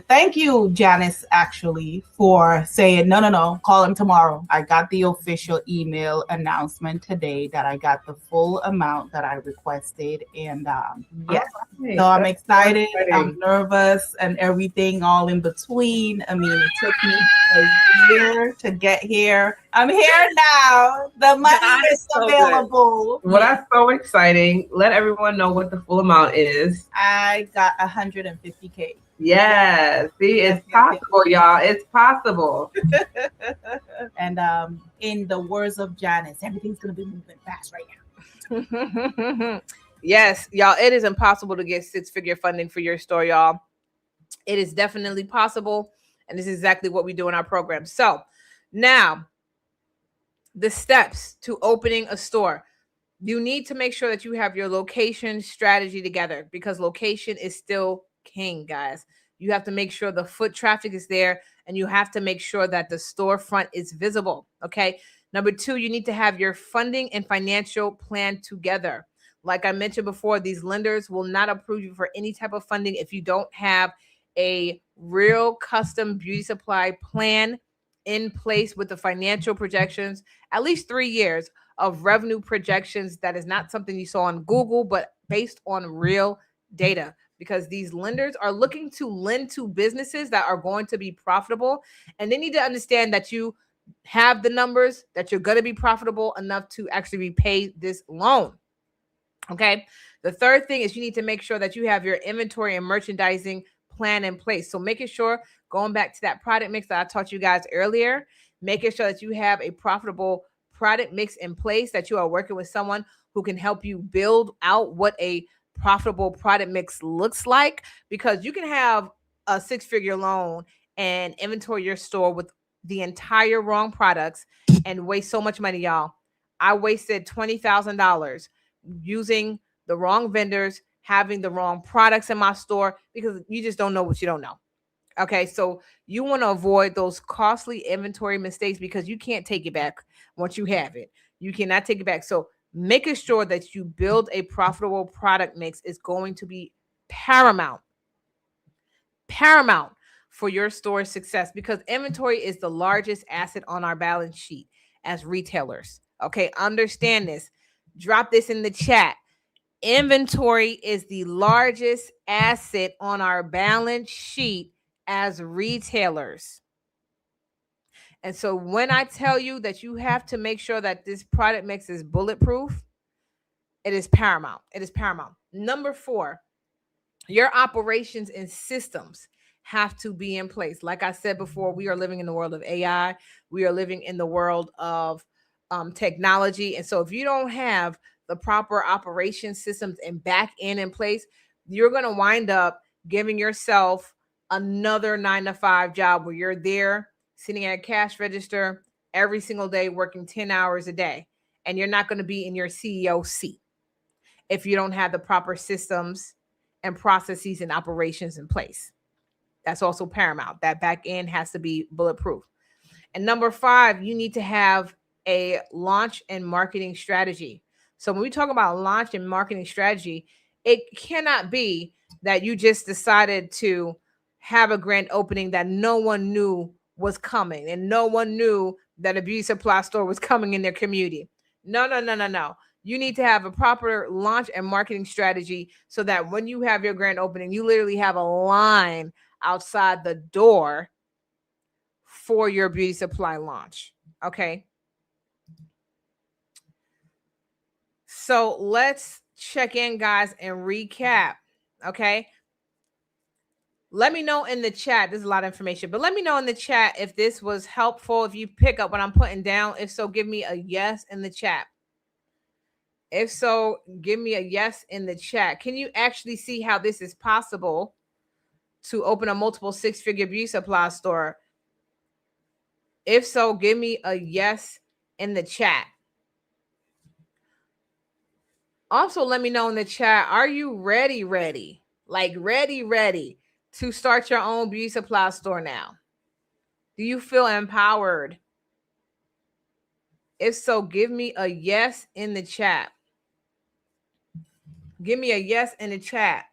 Thank you, Janice, actually, for saying, no, call him tomorrow. I got the official email announcement today that I got the full amount that I requested. And yes, so I'm excited. I'm nervous and everything all in between. I mean, it took me a year to get here. I'm here now. The money is available. Well, that's so exciting. Let everyone know what the full amount is. I got 150K. Yes. See, it's possible, y'all. It's possible. And in the words of Janice, everything's going to be moving fast right now. Yes, y'all, it is impossible to get six-figure funding for your store, y'all. It is definitely possible. And this is exactly what we do in our program. So now, the steps to opening a store. You need to make sure that you have your location strategy together, because location is still king, guys. You have to make sure the foot traffic is there, and you have to make sure that the storefront is visible. Okay. Number 2, you need to have your funding and financial plan together. Like I mentioned before, these lenders will not approve you for any type of funding if you don't have a real custom beauty supply plan in place with the financial projections, at least 3 years of revenue projections. That is not something you saw on Google, but based on real data, because these lenders are looking to lend to businesses that are going to be profitable. And they need to understand that you have the numbers, that you're going to be profitable enough to actually repay this loan. Okay. The third thing is you need to make sure that you have your inventory and merchandising plan in place. So making sure, going back to that product mix that I taught you guys earlier, making sure that you have a profitable product mix in place, that you are working with someone who can help you build out what a profitable product mix looks like, because you can have a six-figure loan and inventory your store with the entire wrong products and waste so much money, y'all. I wasted $20,000 using the wrong vendors, having the wrong products in my store, because you just don't know what you don't know. Okay, so you want to avoid those costly inventory mistakes, because you can't take it back once you have it. You cannot take it back. So making sure that you build a profitable product mix is going to be paramount for your store's success, because inventory is the largest asset on our balance sheet as retailers. Okay, understand this. Drop this in the chat. Inventory is the largest asset on our balance sheet as retailers. And so when I tell you that you have to make sure that this product mix is bulletproof, it is paramount. It is paramount. Number 4, your operations and systems have to be in place. Like I said before, we are living in the world of AI. We are living in the world of technology. And so if you don't have the proper operation systems and back end in place, you're going to wind up giving yourself another 9-to-5 job where you're there sitting at a cash register every single day, working 10 hours a day. And you're not going to be in your CEO seat if you don't have the proper systems and processes and operations in place. That's also paramount. That back end has to be bulletproof. And number 5, you need to have a launch and marketing strategy. So when we talk about launch and marketing strategy, it cannot be that you just decided to have a grand opening that no one knew was coming and no one knew that a beauty supply store was coming in their community. No. You need to have a proper launch and marketing strategy so that when you have your grand opening, you literally have a line outside the door for your beauty supply launch. Okay. So let's check in, guys, and recap. Okay. Let me know in the chat. There's a lot of information, but let me know in the chat if this was helpful. If you pick up what I'm putting down, if so, give me a yes in the chat. If so, give me a yes in the chat. Can you actually see how this is possible to open a multiple six-figure beauty supply store? If so, give me a yes in the chat. Also, let me know in the chat, are you ready? Like ready to start your own beauty supply store now? Do you feel empowered? If so, give me a yes in the chat. Give me a yes in the chat.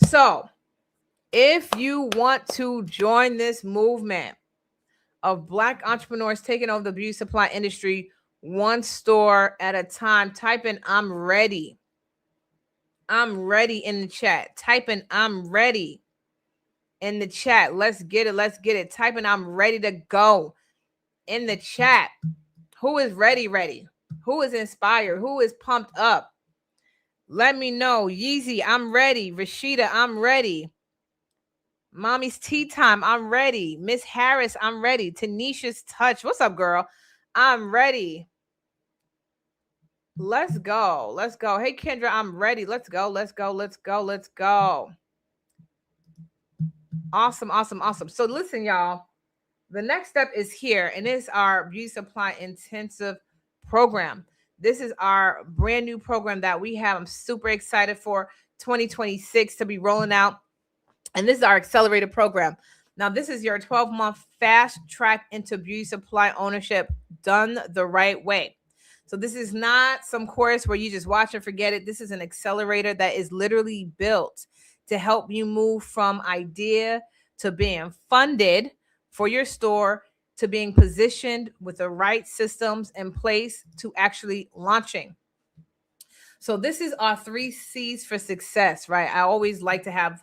So, if you want to join this movement of Black entrepreneurs taking over the beauty supply industry one store at a time, type in I'm ready. I'm ready in the chat. Type in I'm ready in the chat. Let's get it. Let's get it. Type in I'm ready to go in the chat. Who is ready? Who is inspired? Who is pumped up? Let me know. Yeezy, I'm ready. Rashida, I'm ready. Mommy's Tea Time, I'm ready. Miss Harris, I'm ready. Tanisha's Touch, what's up, girl? I'm ready. Let's go. Let's go. Hey, Kendra, I'm ready. Let's go. Let's go. Let's go. Let's go. Awesome, awesome, awesome. So listen, y'all. The next step is here, and it's our beauty supply intensive program. This is our brand new program that we have. I'm super excited for 2026 to be rolling out. And this is our accelerated program. Now, this is your 12-month fast track into beauty supply ownership done the right way. So this is not some course where you just watch and forget it. This is an accelerator that is literally built to help you move from idea to being funded for your store to being positioned with the right systems in place to actually launching. So this is our 3 C's for success, right? I always like to have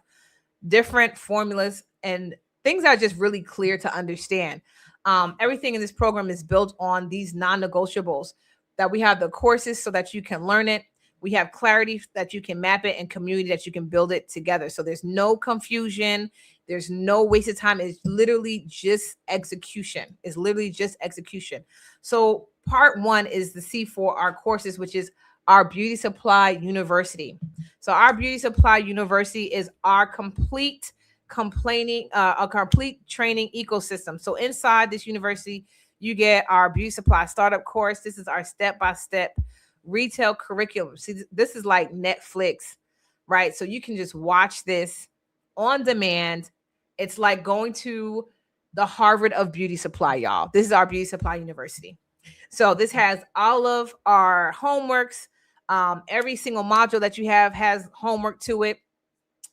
different formulas and things that are just really clear to understand. Everything in this program is built on these non-negotiables that we have the courses so that you can learn it. We have clarity that you can map it and community that you can build it together. So there's no confusion. There's no waste of time. It's literally just execution. It's literally just execution. So part 1 is the C for our courses, which is our Beauty Supply University. So our Beauty Supply University is our complete training ecosystem. So inside this university, you get our beauty supply startup course. This is our step-by-step retail curriculum. See, this is like Netflix, right? So you can just watch this on demand. It's like going to the Harvard of beauty supply, y'all. This is our Beauty Supply University. So this has all of our homeworks. Every single module that you have has homework to it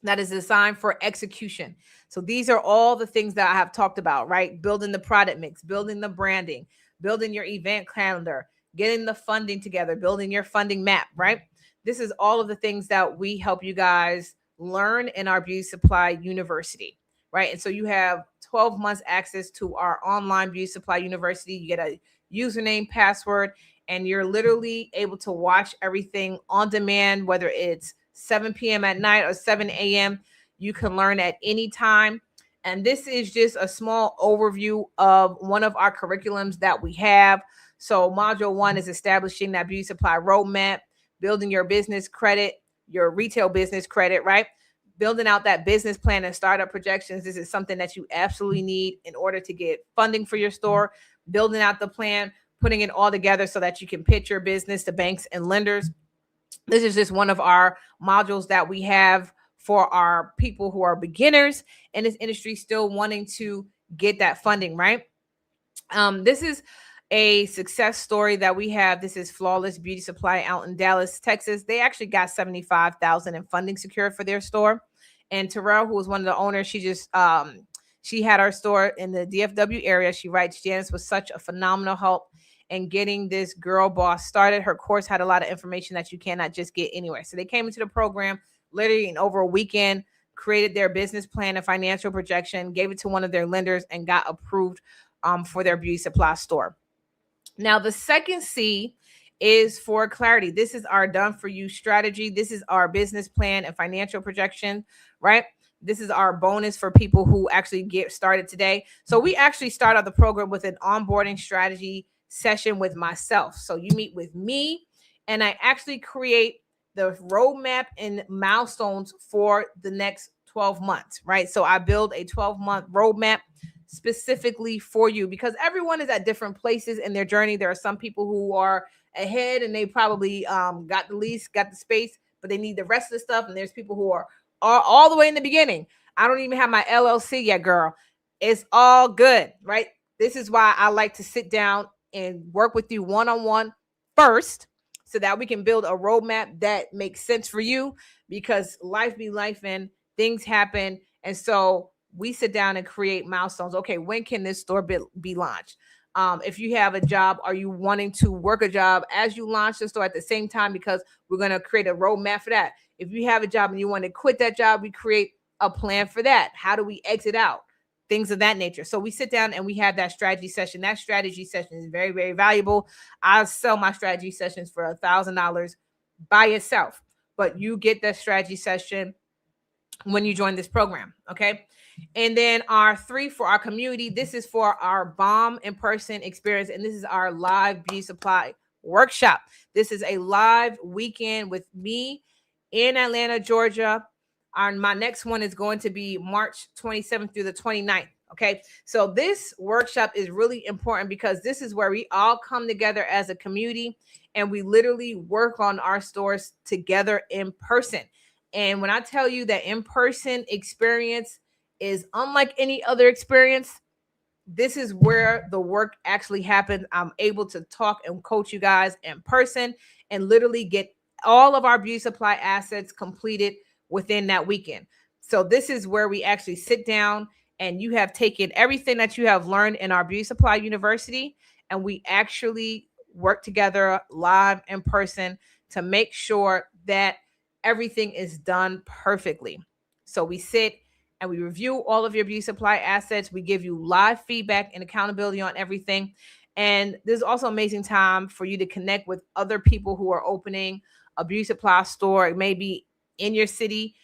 that is designed for execution. So these are all the things that I have talked about, right? Building the product mix, building the branding, building your event calendar, getting the funding together, building your funding map, right? This is all of the things that we help you guys learn in our Beauty Supply University, right? And so you have 12 months access to our online Beauty Supply University. You get a username, password, and you're literally able to watch everything on demand, whether it's 7 p.m. at night or 7 a.m. You can learn at any time. And this is just a small overview of one of our curriculums that we have. So module 1 is establishing that beauty supply roadmap, building your business credit, your retail business credit, right? Building out that business plan and startup projections. This is something that you absolutely need in order to get funding for your store, building out the plan, putting it all together so that you can pitch your business to banks and lenders. This is just one of our modules that we have for our people who are beginners in this industry, still wanting to get that funding, right? This is a success story that we have. This is Flawless Beauty Supply out in Dallas, Texas. They actually got $75,000 in funding secured for their store. And Terrell, who was one of the owners, she had our store in the DFW area. She writes, Janice was such a phenomenal help in getting this girl boss started. Her course had a lot of information that you cannot just get anywhere. So they came into the program literally in over a weekend, created their business plan and financial projection, gave it to one of their lenders, and got approved for their beauty supply store. Now, the second C is for clarity. This is our done for you strategy. This is our business plan and financial projection, right? This is our bonus for people who actually get started today. So we actually start out the program with an onboarding strategy session with myself. So you meet with me and I actually create the roadmap and milestones for the next 12 months, right? So I build a 12-month roadmap specifically for you because everyone is at different places in their journey. There are some people who are ahead and they probably got the lease, got the space, but they need the rest of the stuff. And there's people who are all the way in the beginning. I don't even have my LLC yet, girl. It's all good, right? This is why I like to sit down and work with you one-on-one first so that we can build a roadmap that makes sense for you because life be life and things happen. And so we sit down and create milestones. Okay, when can this store be launched? If you have a job, are you wanting to work a job as you launch the store at the same time? Because we're going to create a roadmap for that. If you have a job and you want to quit that job, we create a plan for that. How do we exit out? Things of that nature. So we sit down and we have that strategy session. That strategy session is very, very valuable. I sell my strategy sessions for $1,000 by itself, but you get that strategy session when you join this program. Okay. And then our 3 for our community. This is for our bomb in-person experience. And this is our live beauty supply workshop. This is a live weekend with me in Atlanta, Georgia. My next one is going to be March 27th through the 29th. Okay. So this workshop is really important because this is where we all come together as a community and we literally work on our stores together in person. And when I tell you that in-person experience is unlike any other experience, this is where the work actually happens. I'm able to talk and coach you guys in person and literally get all of our beauty supply assets completed within that weekend. So this is where we actually sit down and you have taken everything that you have learned in our Beauty Supply University and we actually work together live in person to make sure that everything is done perfectly. So we sit and we review all of your beauty supply assets. We give you live feedback and accountability on everything. And this is also an amazing time for you to connect with other people who are opening a beauty supply store. It may be in your city,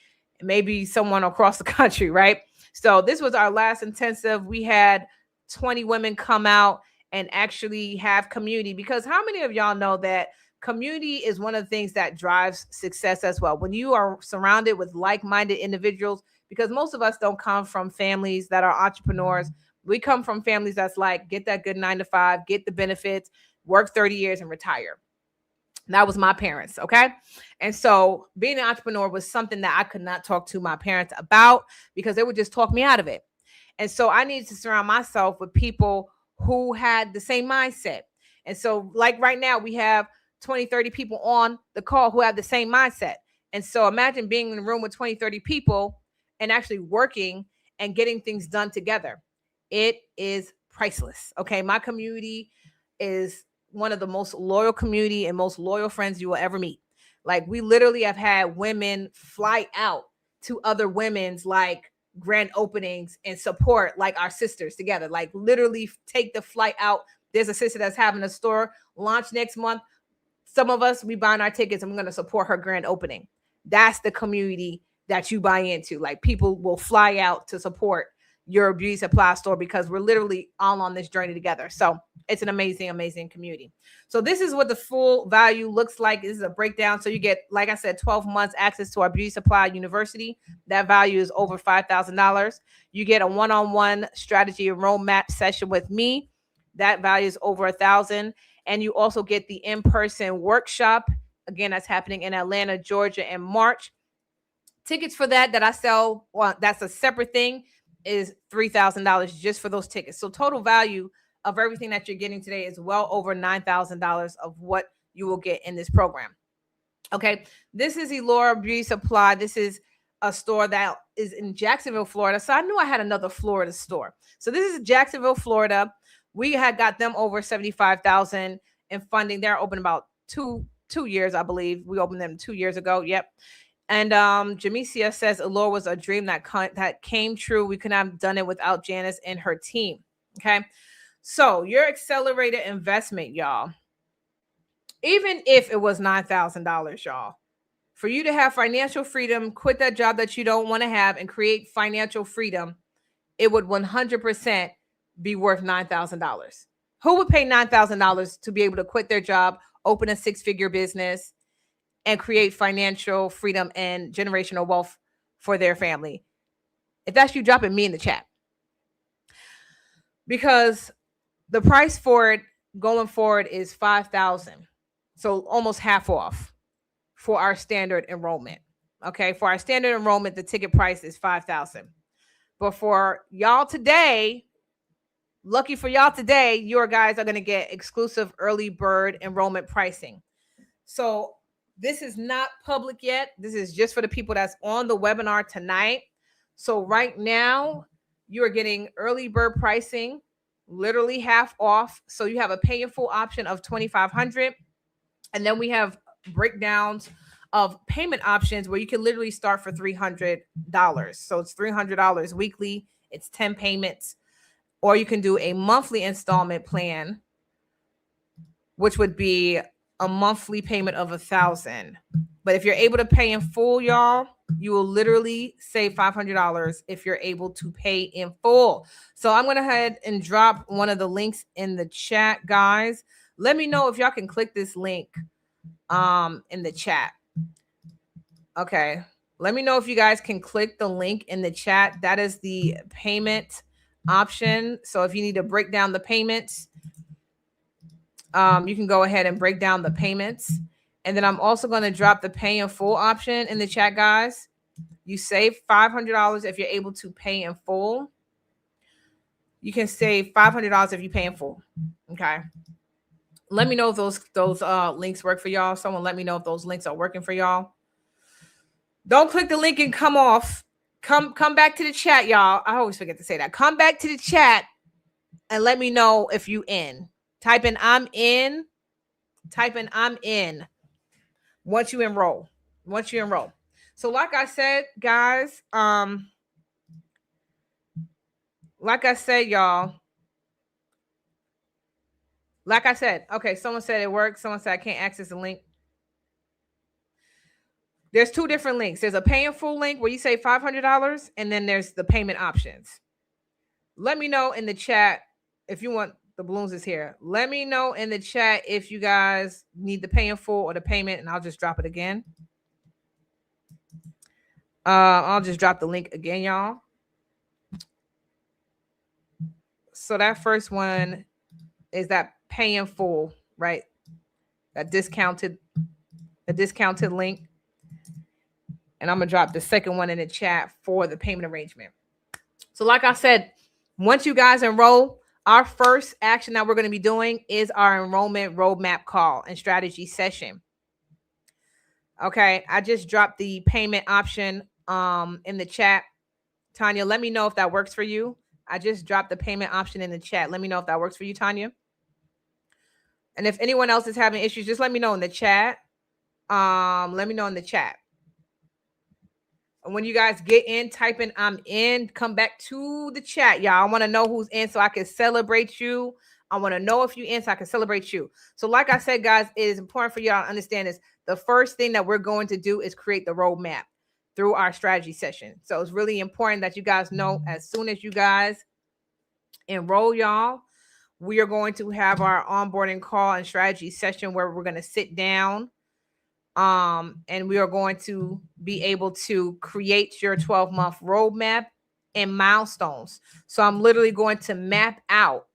maybe someone across the country, right? So this was our last intensive. We had 20 women come out and actually have community because how many of y'all know that community is one of the things that drives success as well? When you are surrounded with like-minded individuals, because most of us don't come from families that are entrepreneurs. We come from families that's like, get that good 9-to-5, get the benefits, work 30 years and retire. That was my parents. Okay. And so being an entrepreneur was something that I could not talk to my parents about because they would just talk me out of it. And so I needed to surround myself with people who had the same mindset. And so like right now we have 20, 30 people on the call who have the same mindset. And so imagine being in a room with 20, 30 people and actually working and getting things done together. It is priceless. Okay. My community is one of the most loyal community and most loyal friends you will ever meet. Like we literally have had women fly out to other women's like grand openings and support like our sisters together, like literally take the flight out. There's a sister that's having a store launch next month. Some of us, we buying our tickets and we're going to support her grand opening. That's the community that you buy into. Like people will fly out to support your beauty supply store because we're literally all on this journey together. So it's an amazing, amazing community. So this is what the full value looks like. This is a breakdown. So you get, like I said, 12 months access to our Beauty Supply University. That value is over $5,000. You get a one-on-one strategy and roadmap session with me. That value is over $1,000. And you also get the in-person workshop. Again, that's happening in Atlanta, Georgia in March. Tickets for that I sell, well, that's a separate thing, is $3,000 just for those tickets. So total value of everything that you're getting today is well over $9,000 of what you will get in this program. Okay. This is Elora Beauty Supply. This is a store that is in Jacksonville, Florida. So I knew I had another Florida store. So this is Jacksonville, Florida. We had got them over $75,000 in funding. They're open about two years, I believe. We opened them 2 years ago. Yep. And Jamesia says Allure was a dream that came true. We could not have done it without Janice and her team. Okay. So your accelerated investment, y'all, even if it was $9,000, y'all, for you to have financial freedom, quit that job that you don't want to have and create financial freedom, it would 100% be worth $9,000. Who would pay $9,000 to be able to quit their job, open a 6-figure business, and create financial freedom and generational wealth for their family? If that's you, drop it me in the chat. Because the price for it going forward is $5,000. So almost half off for our standard enrollment. Okay. For our standard enrollment, the ticket price is $5,000. But for y'all today, lucky for y'all today, your guys are going to get exclusive early bird enrollment pricing. So this is not public yet. This is just for the people that's on the webinar tonight. So right now, you are getting early bird pricing, literally half off. So you have a pay in full option of $2,500. And then we have breakdowns of payment options where you can literally start for $300. So it's $300 weekly. It's 10 payments. Or you can do a monthly installment plan, which would be a monthly payment of $1,000. But if you're able to pay in full, y'all, you will literally save $500 if you're able to pay in full. So I'm going to head and drop one of the links in the chat, guys. Let me know if y'all can click this link in the chat. Okay. Let me know if you guys can click the link in the chat. That is the payment option. So if you need to break down the payments, you can go ahead and break down the payments. And then I'm also going to drop the pay in full option in the chat, guys. You save $500 if you're able to pay in full. You can save $500 if you pay in full. Okay. Let me know if those links work for y'all. Someone let me know if those links are working for y'all. Don't click the link and come off. Come back to the chat, y'all. I always forget to say that. Come back to the chat and let me know if you in. Type in I'm in. Type in I'm in. Once you enroll. So like I said, guys, like I said, y'all. Like I said, okay, someone said it works. Someone said I can't access the link. There's two different links. There's a pay in full link where you save $500, and then there's the payment options. Let me know in the chat if you want the balloons is here. Let me know in the chat if you guys need the pay in full or the payment, and I'll just drop it again. I'll just drop the link again, y'all. So that first one is that pay in full, right? That discounted link. And I'm going to drop the second one in the chat for the payment arrangement. So like I said, once you guys enroll, our first action that we're going to be doing is our enrollment roadmap call and strategy session. Okay, I just dropped the payment option in the chat. Tanya, let me know if that works for you. I just dropped the payment option in the chat. Let me know if that works for you, Tanya. And if anyone else is having issues, just let me know in the chat. Let me know in the chat. And when you guys get in, type in I'm in, come back to the chat, y'all. I want to know who's in so I can celebrate you. I want to know if you're in so I can celebrate you. So like I said, guys, it is important for y'all to understand this. The first thing that we're going to do is create the roadmap through our strategy session. So it's really important that you guys know as soon as you guys enroll, y'all, we are going to have our onboarding call and strategy session where we're going to sit down. And we are going to be able to create your 12-month roadmap and milestones. So I'm literally going to map out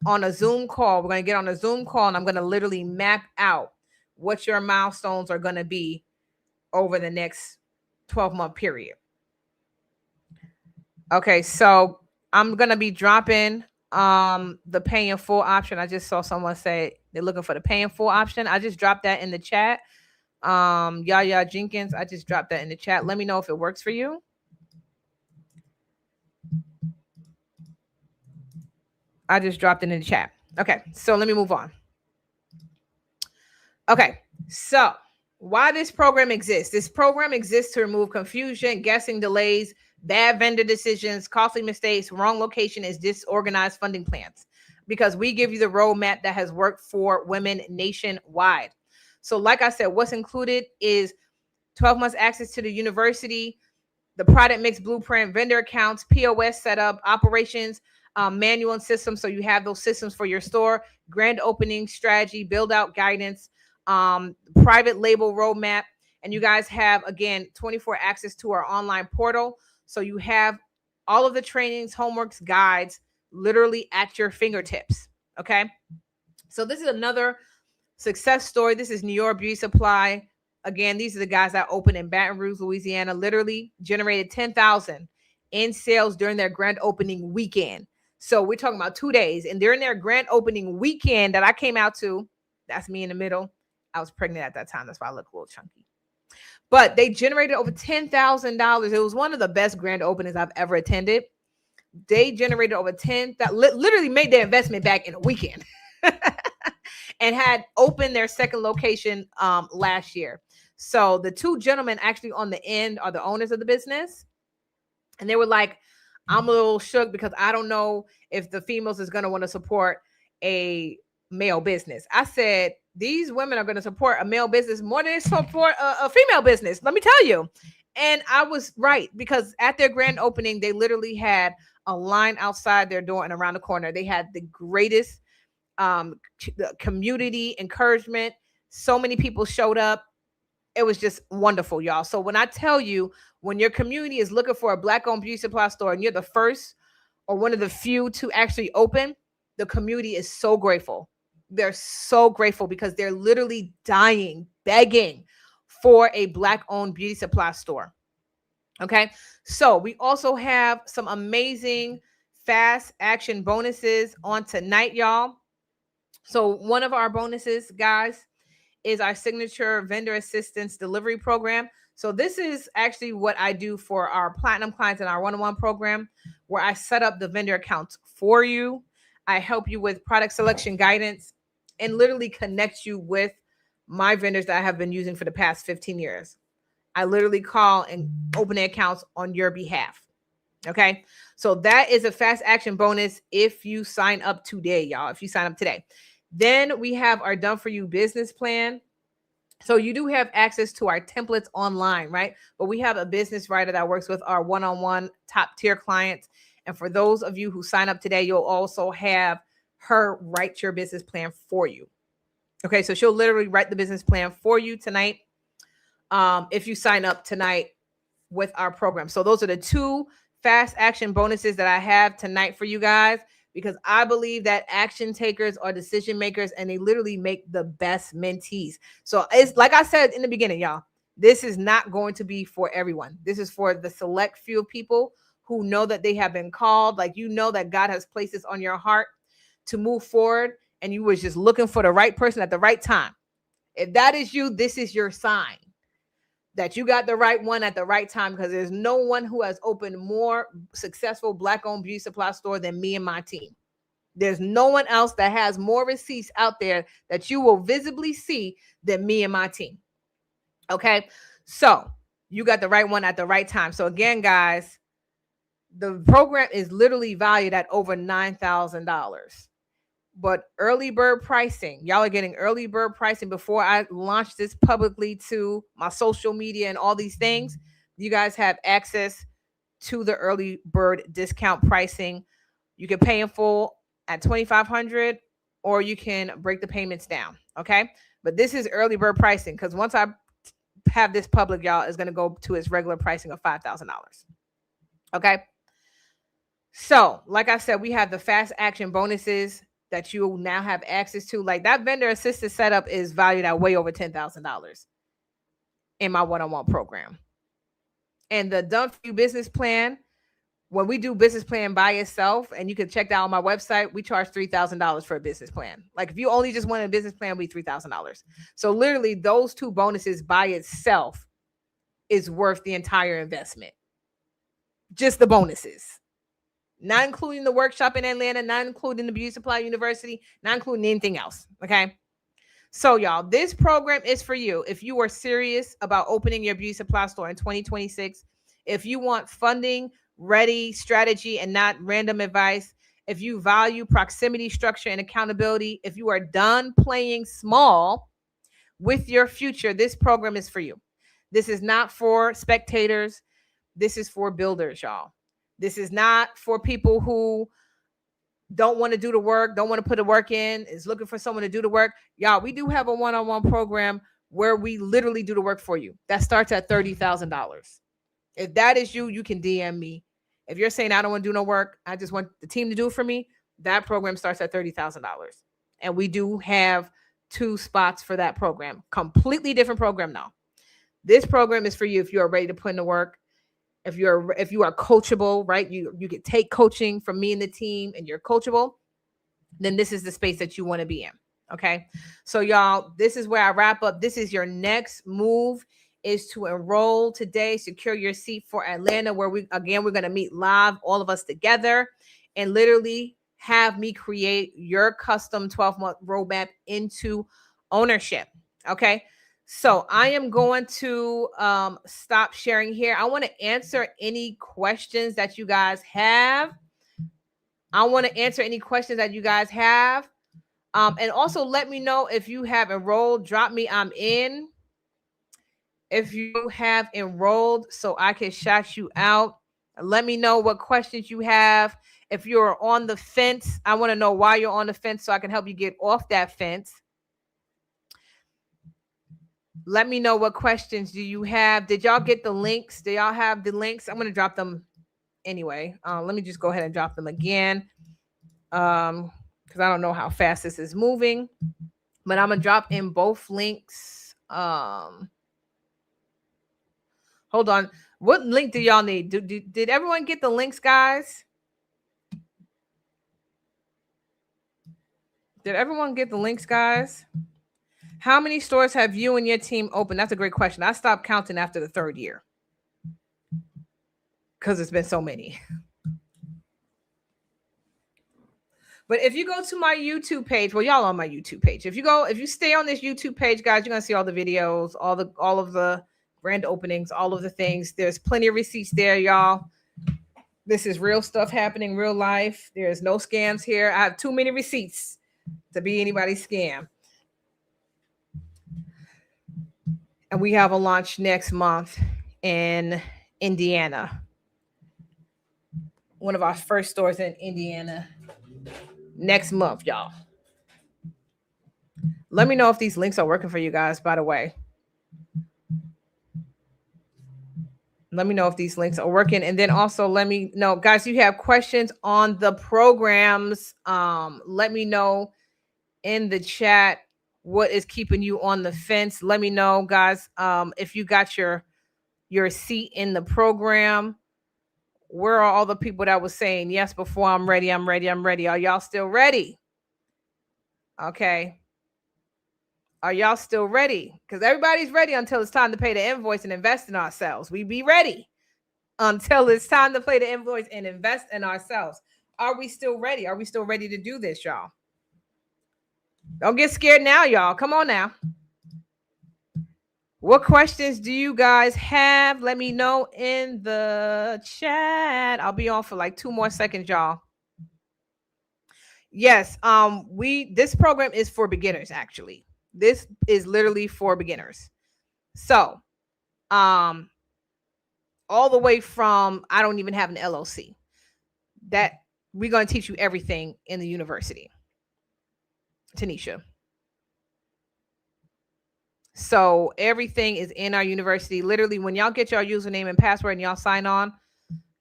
on a Zoom call. We're going to get on a Zoom call and I'm going to literally map out what your milestones are going to be over the next 12-month period. Okay, so I'm going to be dropping the pay in full option. I just saw someone say they're looking for the pay in full option. I just dropped that in the chat. Yaya Jenkins, I just dropped that in the chat. Let me know if it works for you. I just dropped it in the chat. Okay, so let me move on. Okay, so why this program exists? This program exists to remove confusion, guessing, delays, bad vendor decisions, costly mistakes, wrong location, is disorganized funding plans. because we give you the roadmap that has worked for women nationwide. So like I said, what's included is 12 months access to the university, the product mix blueprint, vendor accounts, POS setup, operations, manual and systems. So you have those systems for your store, grand opening strategy, build out guidance, private label roadmap. And you guys have, again, 24 access to our online portal. So you have all of the trainings, homeworks, guides, literally at your fingertips. Okay. So this is another success story. This is New York Beauty Supply. Again, these are the guys that opened in Baton Rouge, Louisiana, literally generated $10,000 in sales during their grand opening weekend. So we're talking about 2 days, and during their grand opening weekend that I came out to, that's me in the middle. I was pregnant at that time. That's why I look a little chunky. But they generated over $10,000. It was one of the best grand openings I've ever attended. They generated over 10, literally made their investment back in a weekend and had opened their second location last year. So the two gentlemen actually on the end are the owners of the business. And they were like, I'm a little shook because I don't know if the females is going to want to support a male business. I said, these women are going to support a male business more than they support a female business. Let me tell you. And I was right, because at their grand opening, they literally had a line outside their door and around the corner. They had the greatest community encouragement. So many people showed up. It was just wonderful, y'all. So when I tell you, when your community is looking for a Black-owned beauty supply store and you're the first or one of the few to actually open, the community is so grateful. They're so grateful because they're literally dying, begging for a Black-owned beauty supply store. Okay. So we also have some amazing fast action bonuses on tonight, y'all. So one of our bonuses, guys, is our signature vendor assistance delivery program. So this is actually what I do for our platinum clients in our one-on-one program, where I set up the vendor accounts for you. I help you with product selection guidance and literally connect you with my vendors that I have been using for the past 15 years. I literally call and open the accounts on your behalf. Okay. So that is a fast action bonus if you sign up today, y'all. If you sign up today. Then we have our done for you business plan. So you do have access to our templates online, right? But we have a business writer that works with our one-on-one top tier clients. And for those of you who sign up today, you'll also have her write your business plan for you. Okay. So she'll literally write the business plan for you tonight. If you sign up tonight with our program. So those are the two fast action bonuses that I have tonight for you guys, because I believe that action takers are decision makers and they literally make the best mentees. So it's like I said in the beginning, y'all, this is not going to be for everyone. This is for the select few people who know that they have been called. Like, you know that God has placed this on your heart to move forward, and you was just looking for the right person at the right time. If that is you, this is your sign that you got the right one at the right time, because there's no one who has opened more successful Black-owned beauty supply store than me and my team. There's no one else that has more receipts out there that you will visibly see than me and my team. Okay. So you got the right one at the right time. So again, guys, the program is literally valued at over $9,000. But early bird pricing, y'all are getting early bird pricing before I launch this publicly to my social media and all these things. You guys have access to the early bird discount pricing. You can pay in full at $2,500, or you can break the payments down. Okay. But this is early bird pricing, because once I have this public, y'all, is going to go to its regular pricing of $5,000. Okay. So like I said, we have the fast action bonuses that you now have access to. Like, that vendor assisted setup is valued at way over $10,000 in my one-on-one program. And the done for you business plan, when we do business plan by itself, and you can check that on my website, we charge $3,000 for a business plan. Like, if you only just want a business plan, we $3,000. So literally those two bonuses by itself is worth the entire investment. Just the bonuses. Not including the workshop in Atlanta, not including the Beauty Supply University, not including anything else. Okay. So y'all, this program is for you. If you are serious about opening your beauty supply store in 2026, if you want funding, ready strategy, and not random advice, if you value proximity, structure, and accountability, if you are done playing small with your future, this program is for you. This is not for spectators. This is for builders, y'all. This is not for people who don't want to do the work, don't want to put the work in, is looking for someone to do the work. Y'all, we do have a one-on-one program where we literally do the work for you. That starts at $30,000. If that is you, you can DM me. If you're saying I don't want to do no work, I just want the team to do it for me, that program starts at $30,000. And we do have 2 spots for that program. Completely different program now. This program is for you if you are ready to put in the work. If you are coachable, right? You can take coaching from me and the team and you're coachable, then this is the space that you want to be in. Okay. So y'all, this is where I wrap up. This is your next move, is to enroll today, secure your seat for Atlanta, where we're going to meet live, all of us together, and literally have me create your custom 12-month roadmap into ownership. Okay. So I am going to stop sharing here. I want to answer any questions that you guys have. And also let me know if you have enrolled. Drop me I'm in. If you have enrolled, so I can shout you out. Let me know what questions you have. If you're on the fence, I want to know why you're on the fence so I can help you get off that fence. Let me know what questions do you have. Did y'all get the links? Do y'all have the links? I'm going to drop them anyway. Let me just go ahead and drop them again. Because I don't know how fast this is moving. But I'm going to drop in both links. Hold on. What link do y'all need? Did everyone get the links, guys? Did everyone get the links, guys? How many stores have you and your team opened? That's a great question. I stopped counting after the 3rd year because it's been so many. But if you go to my YouTube page, well, y'all on my YouTube page. If you stay on this YouTube page, guys, you're gonna see all the videos, all of the grand openings, all of the things. There's plenty of receipts there, y'all. This is real stuff happening, real life. There's no scams here. I have too many receipts to be anybody's scam. And we have a launch next month in Indiana. One of our first stores in Indiana next month, y'all. Let me know if these links are working for you guys, by the way. Let me know if these links are working. And then also let me know, guys, you have questions on the programs. Let me know in the chat what is keeping you on the fence. Let me know, guys, if you got your seat in the program. Where are all the people that was saying, yes, before I'm ready, I'm ready, I'm ready? Are y'all still ready? Okay. Are y'all still ready? Because everybody's ready until it's time to pay the invoice and invest in ourselves. We be ready until it's time to pay the invoice and invest in ourselves. Are we still ready? Are we still ready to do this, y'all? Don't get scared now, y'all. Come on now. What questions do you guys have? Let me know in the chat. I'll be on for like 2 more seconds, y'all. Yes, this program is for beginners, actually. This is literally for beginners. So, all the way from I don't even have an LLC. That we're going to teach you everything in the university. Tanisha. So everything is in our university. Literally, when y'all get your username and password and y'all sign on,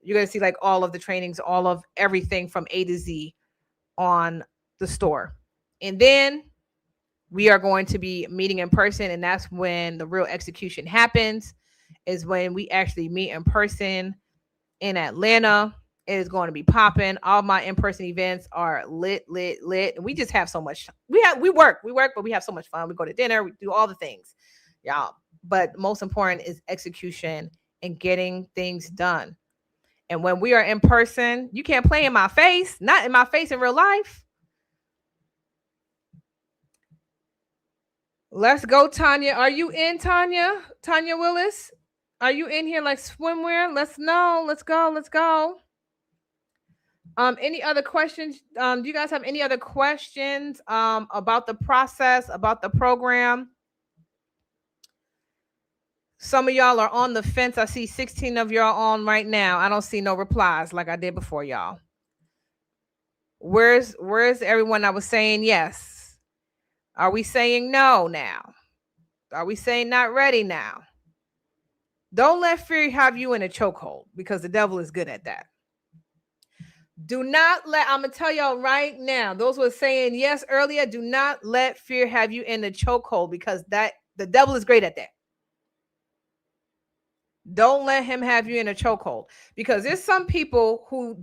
you're going to see like all of the trainings, all of everything from A to Z on the store. And then we are going to be meeting in person. And that's when the real execution happens, is when we actually meet in person in Atlanta. It is going to be popping. All my in-person events are lit. And we just have so much. We work, but we have so much fun. We go to dinner, we do all the things, y'all. But most important is execution and getting things done. And when we are in person, you can't play in my face, not in my face in real life. Let's go, Tanya. Are you in, Tanya? Tanya Willis? Are you in here like swimwear? Let's know. Let's go. Any other questions? Do you guys have any other questions about the process, about the program? Some of y'all are on the fence. I see 16 of y'all on right now. I don't see no replies like I did before, y'all. Where's everyone that was saying yes? Are we saying no now? Are we saying not ready now? Don't let fear have you in a chokehold, because the devil is good at that. Do not let, I'm going to tell y'all right now, those who are saying yes earlier, do not let fear have you in a chokehold, because that the devil is great at that. Don't let him have you in a chokehold, because there's some people who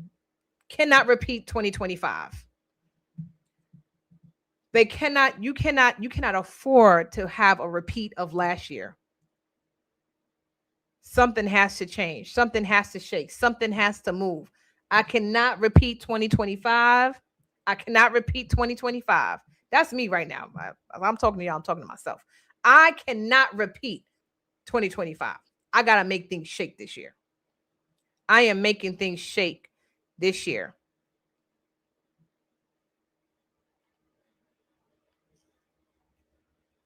cannot repeat 2025. You cannot afford to have a repeat of last year. Something has to change. Something has to shake. Something has to move. I cannot repeat 2025. I cannot repeat 2025. That's me right now. I'm talking to y'all. I'm talking to myself. I cannot repeat 2025. I got to make things shake this year. I am making things shake this year.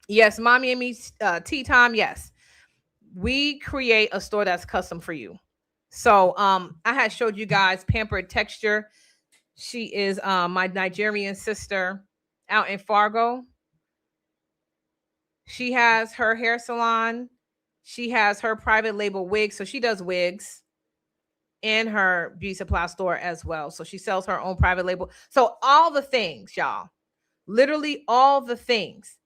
Yes, mommy and me, tea time. Yes. We create a store that's custom for you. So I had showed you guys Pampered Texture. She is my Nigerian sister out in Fargo. She has her hair salon. She has her private label wigs. So she does wigs in her beauty supply store as well. So she sells her own private label. So all the things, y'all, literally all the things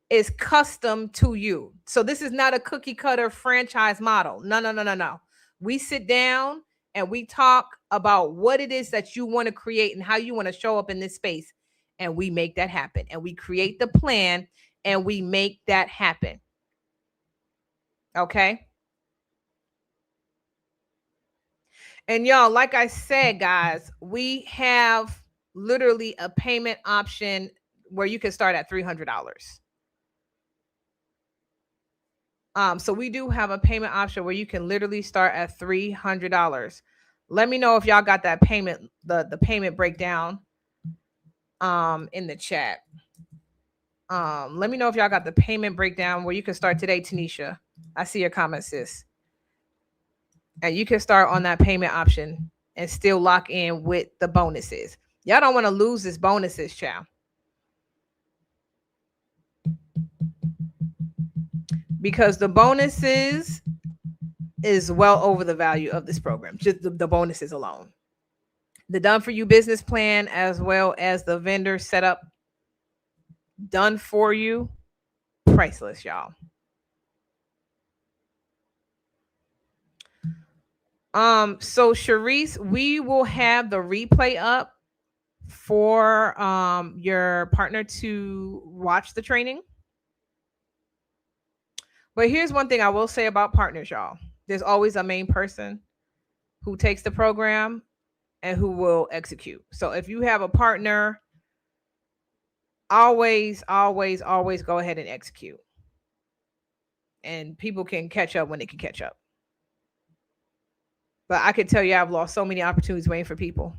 is custom to you. So this is not a cookie cutter franchise model. No. We sit down and we talk about what it is that you want to create and how you want to show up in this space. And we make that happen. And we create the plan and we make that happen. Okay. And y'all, like I said, guys, we have literally a payment option where you can start at $300. So we do have a payment option where you can literally start at $300. Let me know if y'all got that payment, the payment breakdown in the chat. Let me know if y'all got the payment breakdown where you can start today, Tanisha. I see your comments, sis. And you can start on that payment option and still lock in with the bonuses. Y'all don't want to lose this bonuses, child. Because the bonuses is well over the value of this program, just the bonuses alone. The done for you business plan, as well as the vendor setup done for you, priceless, y'all. So Sharice, we will have the replay up for your partner to watch the training. But here's one thing I will say about partners, y'all. There's always a main person who takes the program and who will execute. So if you have a partner, always go ahead and execute. And people can catch up when they can catch up. But I can tell you, I've lost so many opportunities waiting for people.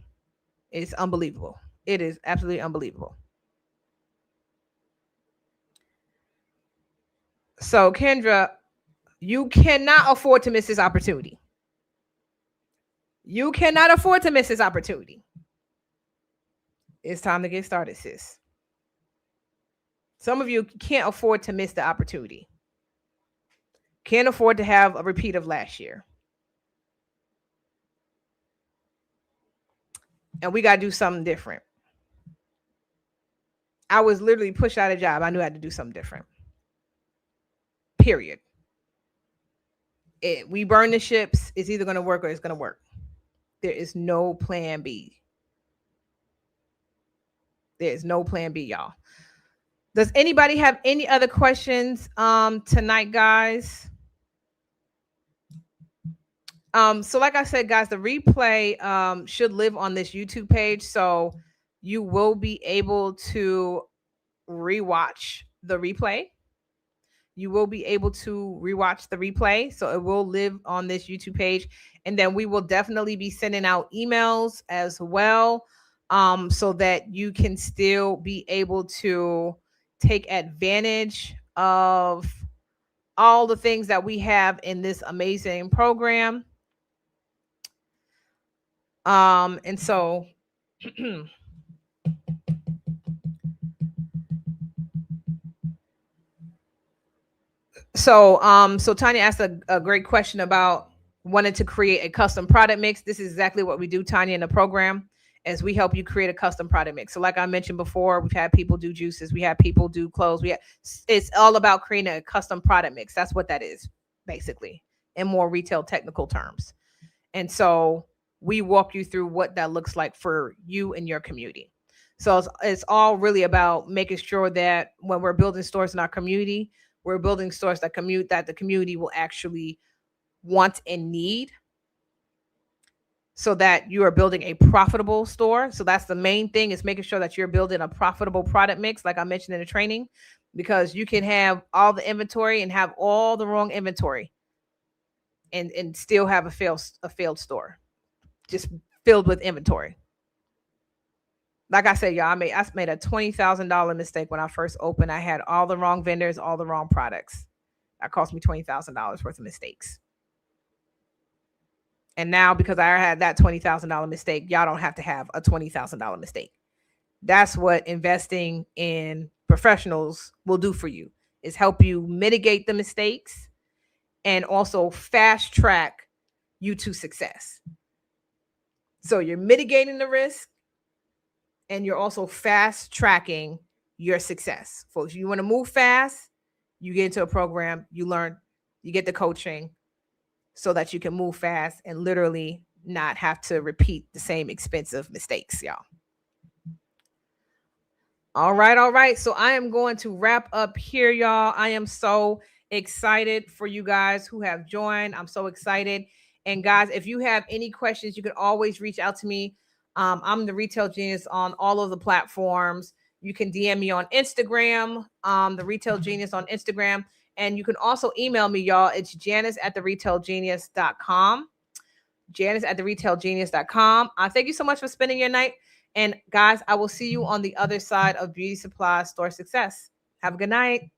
It's unbelievable. It is absolutely unbelievable. So Kendra, you cannot afford to miss this opportunity. You cannot afford to miss this opportunity. It's time to get started, sis. Some of you can't afford to miss the opportunity. Can't afford to have a repeat of last year. And we got to do something different. I was literally pushed out of job. I knew I had to do something different. Period. We burn the ships. It's either going to work or it's going to work. There is no plan B. There is no plan B, y'all. Does anybody have any other questions tonight, guys? So like I said, guys, the replay should live on this YouTube page. So you will be able to rewatch the replay. you will be able to rewatch the replay. So it will live on this YouTube page. And then we will definitely be sending out emails as well, so that you can still be able to take advantage of all the things that we have in this amazing program. And so so Tanya asked a great question about wanting to create a custom product mix. This is exactly what we do, Tanya, in the program, as we help you create a custom product mix. So like I mentioned before, we've had people do juices, we have people do clothes. It's all about creating a custom product mix. That's what that is, basically, in more retail technical terms. And so we walk you through what that looks like for you and your community. So it's all really about making sure that when we're building stores in our community, we're building stores that the community will actually want and need, so that you are building a profitable store. So that's the main thing, is making sure that you're building a profitable product mix, like I mentioned in the training, because you can have all the inventory and have all the wrong inventory and still have a failed store, just filled with inventory. Like I said, y'all, I made a $20,000 mistake when I first opened. I had all the wrong vendors, all the wrong products. That cost me $20,000 worth of mistakes. And now, because I had that $20,000 mistake, y'all don't have to have a $20,000 mistake. That's what investing in professionals will do for you, is help you mitigate the mistakes and also fast track you to success. So you're mitigating the risk, and you're also fast tracking your success. So if you want to move fast, you get into a program, you learn, you get the coaching, so that you can move fast and literally not have to repeat the same expensive mistakes, y'all. All right. So I am going to wrap up here, y'all. I am so excited for you guys who have joined. I'm so excited. And guys, if you have any questions, you can always reach out to me. I'm the Retail Genius on all of the platforms. You can DM me on Instagram, the Retail Genius on Instagram. And you can also email me, y'all. It's Janice@theRetailGenius.com. Janice@theRetailGenius.com. Thank you so much for spending your night. And guys, I will see you on the other side of Beauty Supply Store Success. Have a good night.